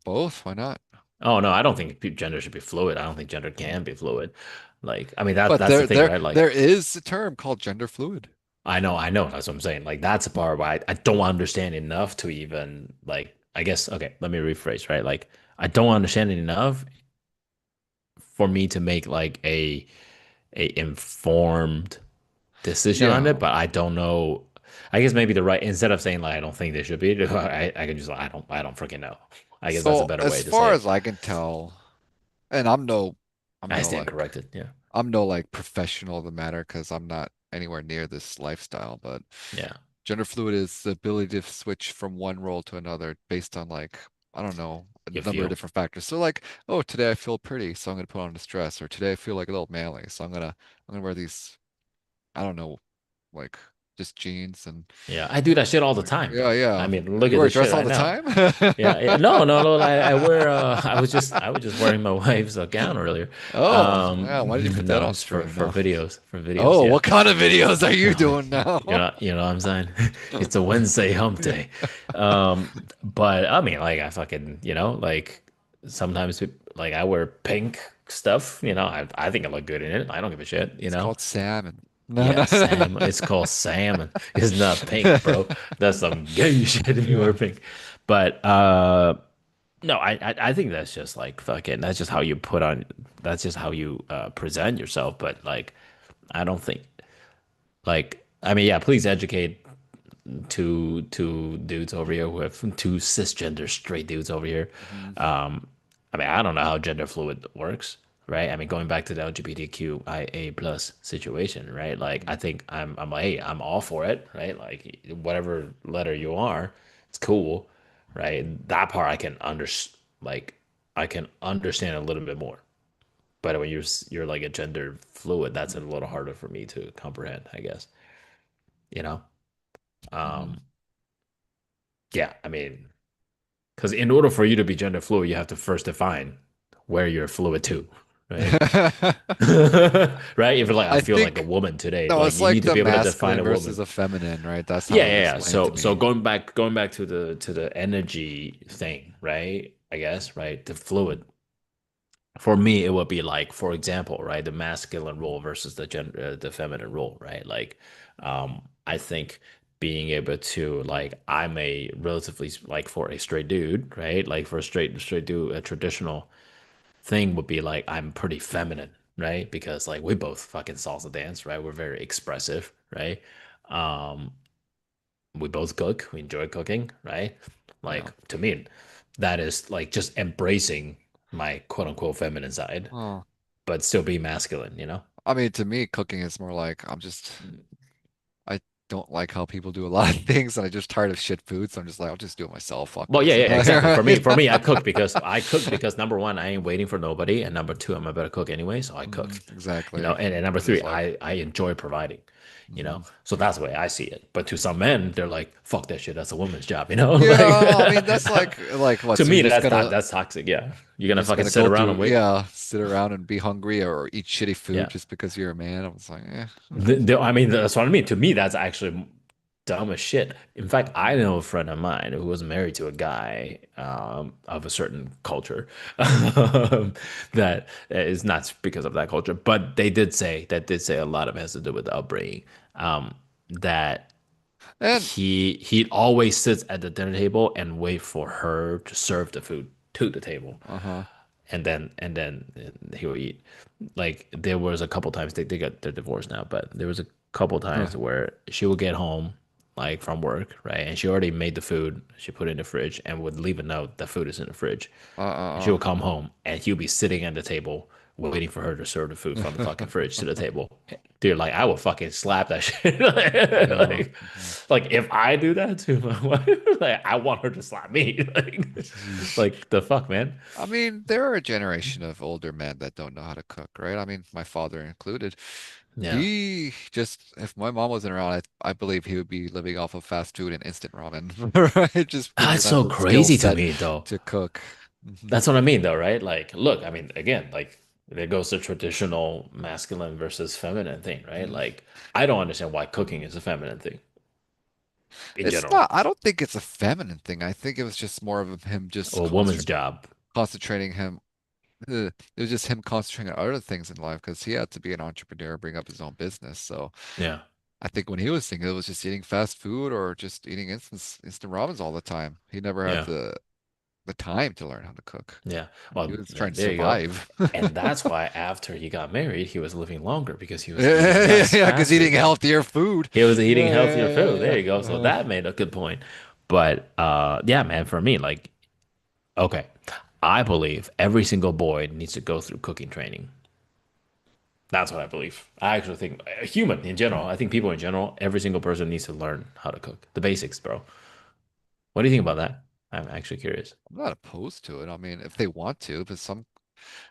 both, why not? Oh no, I don't think gender should be fluid. I don't think gender can be fluid. Like, I mean that But that's the there thing, there right? Like there is a term called gender fluid. I know, that's what I'm saying. Like that's a part where I don't understand enough to even like I guess okay, let me rephrase, right? Like I don't understand it enough for me to make like a informed decision on it, Yeah. but I don't know. I guess maybe the right instead of saying like I don't think they should be, I can just like I don't freaking know. I guess that's a So better as way to far say as it. I can tell, and I'm I no stand like corrected. Yeah. I'm no like professional of the matter because I'm not anywhere near this lifestyle, but Yeah. gender fluid is the ability to switch from one role to another based on like, I don't know, a You number of feel. different factors. So like, oh, today I feel pretty, so I'm gonna put on this dress, or today I feel like a little manly, so I'm gonna wear these, I don't know, like just jeans and Yeah, I do that shit all the like, time, yeah, bro. I yeah. mean, look You at wear a this shit dress all right the now. time? Yeah, yeah. No, no, no. I wear. I was just wearing my wife's gown earlier. Oh, yeah. Why did you put that No, on it's for screen for now? videos. For videos. Oh, Yeah. what kind of videos are you doing now? You know what I'm saying? It's a Wednesday hump day. But I mean, like I fucking, like sometimes like I wear pink stuff. I think I look good in it. I don't give a shit. It's called salmon. No, Yeah, no, no, no. Sam. It's called salmon. It's not pink, bro. That's some gay shit if you wear Yeah. pink. But no, I think that's just like fucking. That's just how you put on. That's just how you present yourself. But like, I don't think like. I mean, yeah. Please educate two dudes over here who have two cisgender straight dudes over here. Mhm. I mean, I don't know how gender fluid works, right? I mean, going back to the LGBTQIA plus situation, right? Like, I Mhm. think I'm like, hey, I'm all for it, right? Like, whatever letter you are, it's cool, right? That part like, I can understand a little bit more. But when you're like a gender fluid, that's a little harder for me to comprehend, I guess. You know? Mhm. Um, yeah, I mean, because in order for you to be gender fluid, you have to first define where you're fluid to, right? Right? If you're like, I I feel like a think woman today, no, like it's you like need to the be able to define masculine a versus woman. the feminine, right? That's how Yeah, it was yeah, yeah. explained to So me. going back to the energy thing, right? I guess, right? The fluid. For me, it would be like, for example, right, the masculine role versus the feminine role, right? Like, I think being able to like, I'm a relatively like for a straight dude, right? Like for a straight dude, a traditional thing would be like I'm pretty feminine, right? Because like we both fucking salsa dance, right? We're very expressive, right? Um, we both cook, we enjoy cooking, right? Yeah. Like to me, that is like just embracing my quote unquote feminine side Oh, but still be masculine. I mean, to me, cooking is more like I don't like how people do a lot of things, and I just tired of shit food, so I'm just like, I'll just do it myself. Fuck Well, yeah, this. yeah, exactly. For me, Right? for me, I cook because number one, I ain't waiting for nobody, and number two, I'm a better cook anyway, so I cook. Mhm, exactly. And number I'm just three, like, I enjoy providing. mhm. So that's the way I see it. But to some men, they're like, "Fuck that shit. That's a woman's job." Like Yeah, I mean, that's like what? to So me, that's toxic. Yeah, you're you're gonna just fucking gonna sit go around through, and wait. yeah, sit around and be hungry or eat shitty food Yeah. just because you're a man. I was like, eh. I mean, that's what I mean. To me, that's actually dumb as shit. In fact, I know a friend of mine who was married to a guy of a certain culture that is not because of that culture, but they did say a lot of it has to do with the upbringing. That And he always sits at the dinner table and wait for her to serve the food to the table uh-huh. and then he would eat. Like there was a couple times they're divorced now, but there was a couple times Huh. where she would get home like from work, right? And she already made the food, she put it in the fridge and would leave a note the food is in the fridge. And she would come home and he would be sitting at the table waiting for her to serve the food from the fucking fridge to the table dude, like I will fucking slap that shit. Yeah. Like, like if I do that to my wife, like I want her to slap me. Like the fuck, man. I mean, there are a generation of older men that don't know how to cook, right? I mean, my father included. Yeah. He just, if my mom wasn't around, I believe he would be living off of fast food and instant ramen, right? Just because he That's doesn't have so the skill crazy to set me though. to cook. Hmm. That's what I mean though, right? Like, look, I mean, again, like there goes the traditional masculine versus feminine thing, right? Like, I don't understand why cooking is a feminine thing in It's general, not, I don't think it's a feminine thing. I think it was just more of him just or a woman's job. concentrating him. It was just him concentrating on other things in life because he had to be an entrepreneur, bring up his own business. So Yeah. I think when he was thinking, it was just eating fast food or just eating instant ramens all the time. He never had Yeah. the time to learn how to cook. Yeah. He Well, was trying to there you go. survive. And that's why after he got married, he was living longer because he was eating Yeah, less because fast eating food. healthier food. He was eating Yeah, yeah, healthier yeah, food. There yeah, you go. yeah. So that made a good point. But yeah, man, for me, like, okay, I believe every single boy needs to go through cooking training. That's what I believe. I actually think a human in general, I think people in general, every single person needs to learn how to cook. The basics, bro. What do you think about that? I'm actually curious. I'm not opposed to it. I mean, if they want to, but some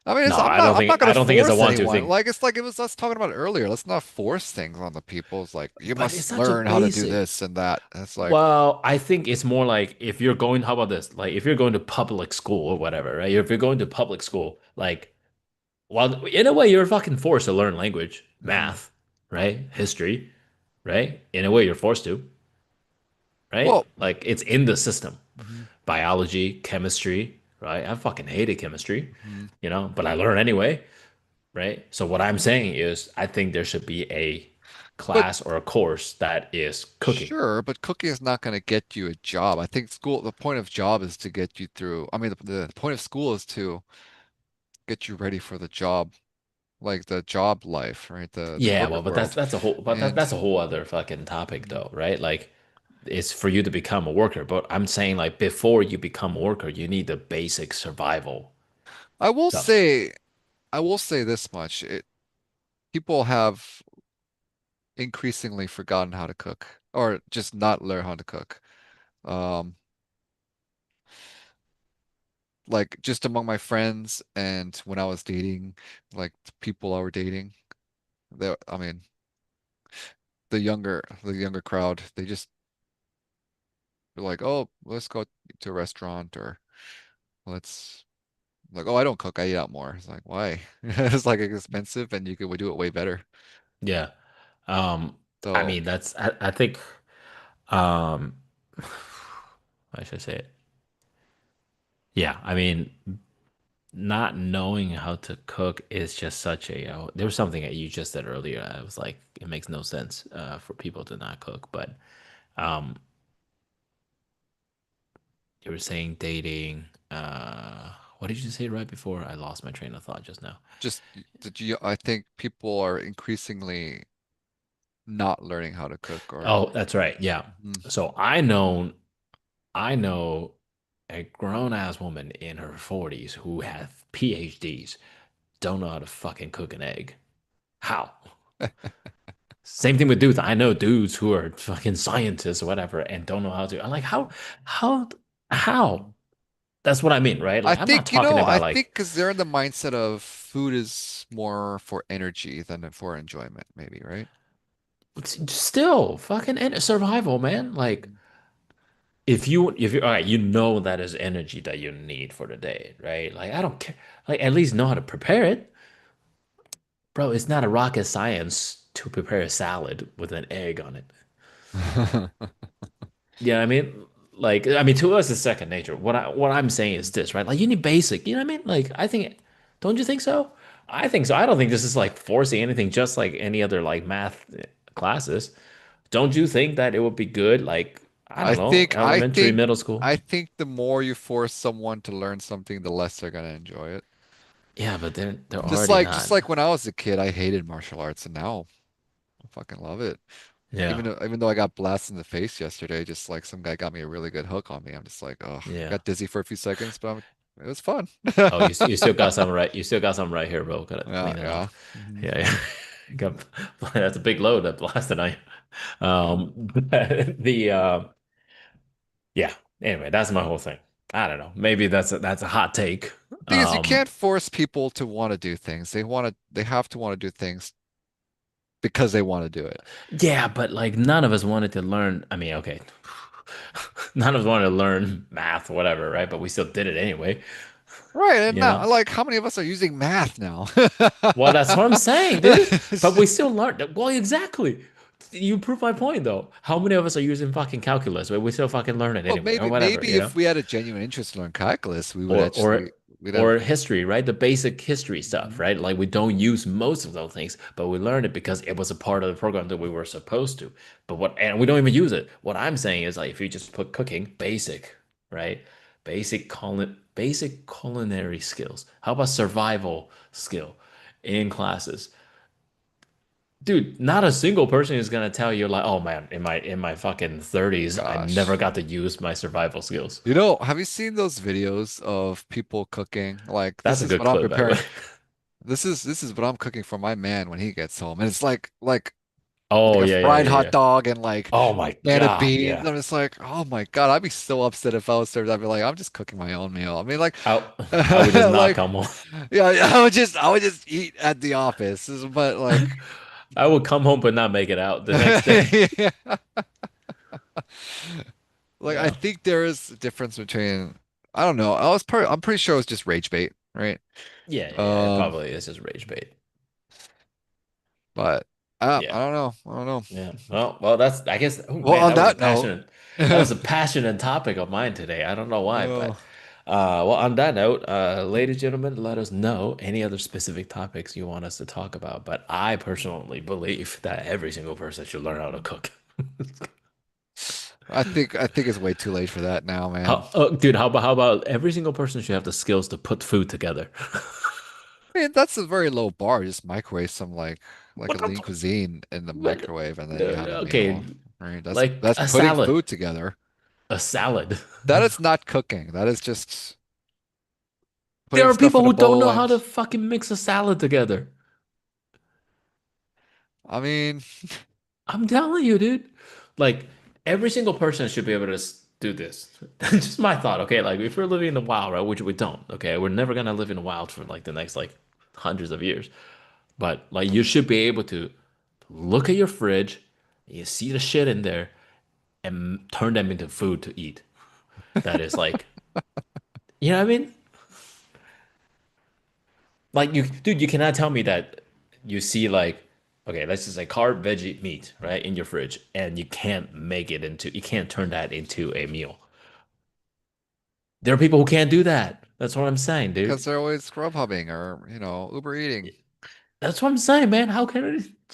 I mean, No, I'm not I gonna don't think it's a force one-two anyone. thing. Like it's like it was us talking about earlier. Let's not force things on the people. It's like you But must it's such a learn how to do basic. this and that. It's like, Well, I think it's more like if you're going, how about this? Like if you're going to public school or whatever, right? If you're going to public school, like, well, in a way, you're fucking forced to learn language, mhm. math, right? History, right? In a way, you're forced to, right? Well, Like it's in the system. mhm, Biology, chemistry, right? I fucking hated chemistry, mhm. but I learned anyway, right? So what I'm saying is, I think there should be a But class or a course that is cooking. sure, but cooking is not going to get you a job. I think school, the point of job is to get you through. I mean, the point of school is to get you ready for the job, like the job life, right? The Yeah, well, corporate but world. And that's a whole other fucking topic mhm. though, right? Like it's for you to become a worker, but I'm saying like before you become a worker, you need the basic survival I will stuff. say, I will say this much. People have increasingly forgotten how to cook or just not learn how to cook. Um, like just among my friends and when I was dating, like the people I were dating, I mean, the younger crowd, they just were like, oh, let's go to a restaurant or let's like, oh, I don't cook, I eat out more. It's like, why? It's like expensive and you could do it way better. Yeah. Um, I So mean I think um I should say it. Yeah, I mean not knowing how to cook is just such a there was something that you just said earlier. I was like, it makes no sense for people to not cook, but um you were saying dating. What did you say right before? I lost my train of thought just now. just I think people are increasingly not learning how to cook or Oh, that's right. Yeah. mhm. So I know a grown ass woman in her 40s who have PhDs don't know how to fucking cook an egg. How? Same thing with dudes. I know dudes who are fucking scientists or whatever and don't know how to. I'm like, how, how? That's what I mean, right? I Like, I'm not think, talking I about think like, because they're in the mindset of food is more for energy than for enjoyment, maybe, right? still fucking survival, man. Like, if you all right, you know that is energy that you need for the day, right? Like I don't care. Like at least know how to prepare it. Bro, it's not a rocket science to prepare a salad with an egg on it. Yeah, I mean, like I mean to us it's second nature. What I'm saying is this, right? Like you need basic, you know what I mean? Like I think don't you think so? I think so. I don't think this is like forcing anything just like any other like math classes. Don't you think that it would be good like I I don't know, think, I elementary, think, middle school? I think the more you force someone to learn something, the less they're gonna enjoy it. Yeah, but they're already Just not. like when I was a kid, I hated martial arts, and now I fucking love it. Yeah. Even though I got blasted in the face yesterday, just like some guy got me a really good hook on me. I'm just like, oh, Yeah. got dizzy for a few seconds, but it was fun. Oh, you still got some right. You still got some right here, bro. Gotta Yeah, clean it yeah. off. Mhm. Yeah, yeah. Got- That's a big load that blasted on you. But yeah. Anyway, that's my whole thing. I don't know. Maybe that's a hot take. Thing is, you Um, can't force people to want to do things. They have to want to do things because they want to do it. yeah, but like none of us wanted to learn. I mean, okay, none of us wanted to learn math, whatever, right? But we still did it anyway. Right, and You know. now, like, how many of us are using math now? Well, that's what I'm saying, dude. But we still learn. Well, exactly. You prove my point, though. How many of us are using fucking calculus? But we still fucking learn it Well, anyway, or whatever, maybe you know? if we had a genuine interest to learn calculus, we would Or actually or we'd have. or history, right? The basic history stuff, Mhm. right? Like we don't use most of those things, but we learn it because it was a part of the program that we were supposed to. But what and we don't even use it. What I'm saying is like if you just put cooking, basic, right? Basic culinary skills. How about survival skill in classes? Dude, not a single person is gonna tell you like, oh man, in my fucking 30s, I never Gosh. got to use my survival skills. You know, have you seen those videos of people cooking? Like, That's this a is good what I'm clip, by the way. preparing. This is what I'm cooking for my man when he gets home. And it's like Oh a yeah, yeah, fried yeah, hot yeah. dog and like Oh my a can of God, beans. yeah. I'm just like, oh my God, I'd be so upset if I was served. I'd be like, I'm just cooking my own meal. I mean, like, I I would just not like, come home. yeah, I would just eat at the office. But like, I would come home but not make it out the next day. yeah. Like I Yeah. think there is a difference between I don't know. I'm pretty sure it was just rage bait, right? Yeah, yeah, yeah. It Um, probably is just rage bait. but I Yeah. don't know. I don't know. Yeah. Well, that's I guess oh Well, man, on that note, that was a passionate topic of mine today. I don't know why, but oh, well on that note, ladies and gentlemen, let us know any other specific topics you want us to talk about. But I personally believe that every single person should learn how to cook. I think it's way too late for that now, man. Dude, how about every single person should have the skills to put food together? I mean, that's a very low bar. Just microwave some like a What the lean cuisine in the but, microwave, and then you have a okay, meal. Right? like That's a putting salad. food together. A salad. That is not cooking. That is just There putting are stuff people in a who don't bowl know how and to fucking mix a salad together. I mean, I'm telling you, dude. Like every single person should be able to do this. That's just my thought, okay? Like if we're living in the wild, right, which we don't, okay? We're never gonna live in the wild for like the next like hundreds of years. But like you should be able to look at your fridge, you see the shit in there, and turn them into food to eat. That is like, you know what I mean? Like you, dude, you cannot tell me that you see like, okay, let's just say carb, veggie, meat, right, in your fridge, and you can't turn that into a meal. There are people who can't do that. That's what I'm saying, because dude. they're always grub hubbing or Uber eating. That's what I'm saying, man. How can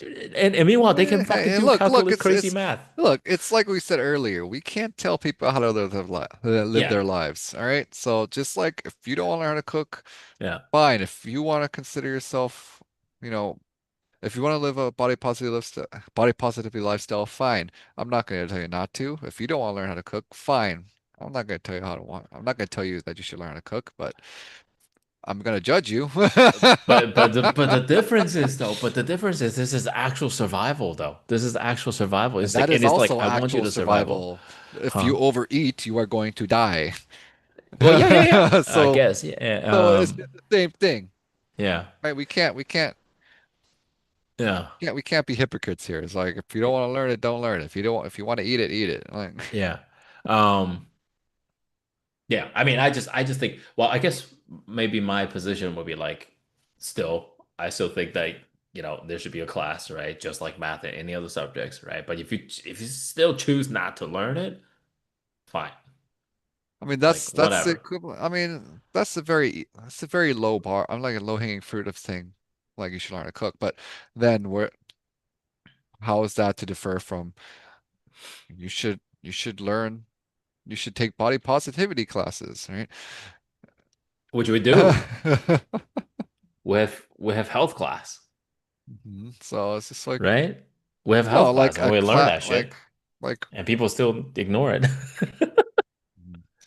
it? And meanwhile, they can fucking And do look, calculus crazy math. it's like we said earlier. We can't tell people how to live Yeah, their lives. All right. So just like if you don't want to learn how to cook, yeah. fine. If you want to consider yourself, you know, if you want to live a body positively lifestyle, fine. I'm not going to tell you not to. If you don't want to learn how to cook, fine. I'm not going to tell you how to want. I'm not going to tell you that you should learn how to cook, but I'm going to judge you. But the difference is though. But the difference is this is actual survival though. This is actual survival. And It's that like is and it's like also I want you actual to survival, survival. If huh? you overeat, you are going to die. Well, yeah, yeah, yeah. I So, guess, yeah. it's the same thing, Yeah, right? yeah, We can't be hypocrites here. It's like if you don't want to learn it, don't learn it. If you want to eat it, eat it. Like, yeah. Um, yeah. I mean, I just think. Well, I guess maybe my position would be like, still, I still think that there should be a class, right? Just like math and any other subjects, right? But if you still choose not to learn it, fine, I mean, like that's the whatever. equivalent. I mean, that's a very low bar. I'm like a low hanging fruit of thing. Like you should learn to cook, but then how is that to differ from you should learn you should take body positivity classes, right? Which we do with health class, So it's just like, right? We have no, health class like and a we learn class, that shit, like, and people still ignore it.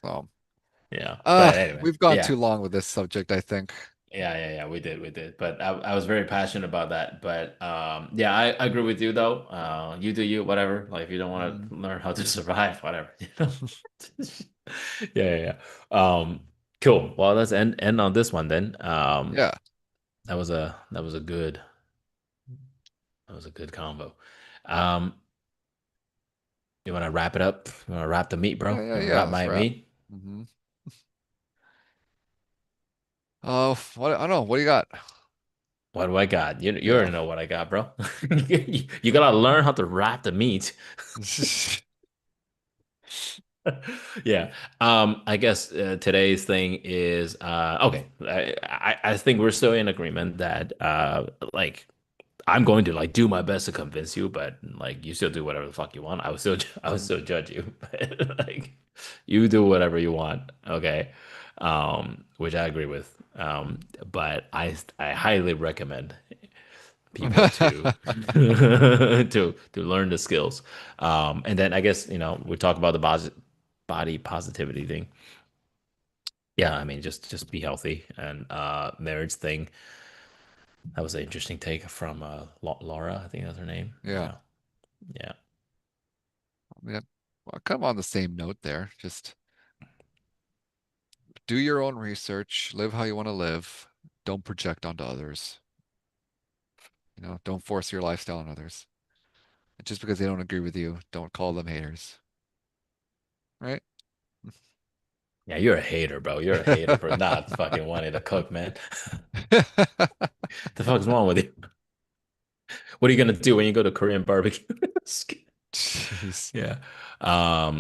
so, Yeah, but anyway, we've gone yeah. too long with this subject, I think. Yeah, we did. But I was very passionate about that. But yeah, I agree with you though. You do you, whatever. Like if you don't want Mm. to learn how to survive, whatever, you know. Yeah. Cool. Well, let's end on this one then. Yeah. That was a good that was a good combo. Um, you want to wrap it up? You want to wrap the meat, bro? Yeah, yeah, You want to yeah. wrap Let's my wrap. meat? Hmm. Oh, what? I don't know. What do you got? What do I got? You Yeah. already know what I got, bro. You gotta learn how to wrap the meat. Yeah. I guess today's thing is okay. I think we're still in agreement that like I'm going to like do my best to convince you, but like you still do whatever the fuck you want. I would Mm. still judge you. But like you do whatever you want, okay? Which I agree with. But I highly recommend people to to learn the skills. And then I guess, we talk about the body positivity thing. Yeah, I mean just be healthy and marriage thing. That was an interesting take from Laura, I think that's her name. Yeah. Yeah. Yeah. Yeah. Well, kind of on the same note there. Just do your own research, live how you want to live. Don't project onto others. Don't force your lifestyle on others. And just because they don't agree with you, don't call them haters. Right? Yeah, you're a hater, bro. You're a hater for not fucking wanting to cook, man. The fuck's wrong with you? What are you gonna do when you go to Korean barbecue? Jeez. Yeah.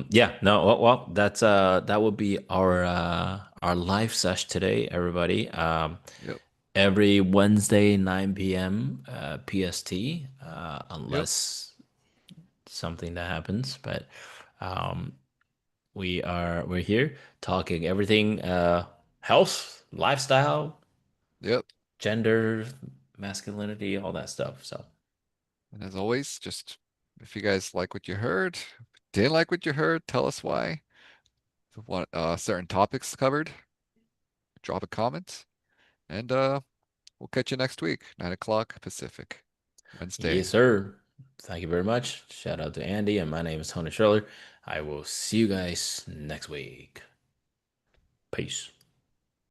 Yeah, no, that's that will be our live sesh today, everybody. Yep. Every Wednesday, 9 p.m. PST, Yep. unless something that happens. But um we're here talking everything health, lifestyle, Yep. gender, masculinity, all that stuff. So And as always, just if you guys like what you heard, didn't like what you heard, tell us why. If you want certain topics covered, drop a comment. And we'll catch you next week, 9 o'clock Pacific, yes, Wednesday. sir. Thank you very much. Shout out to Andy, and my name is Tony Schiller. I will see you guys next week. Peace.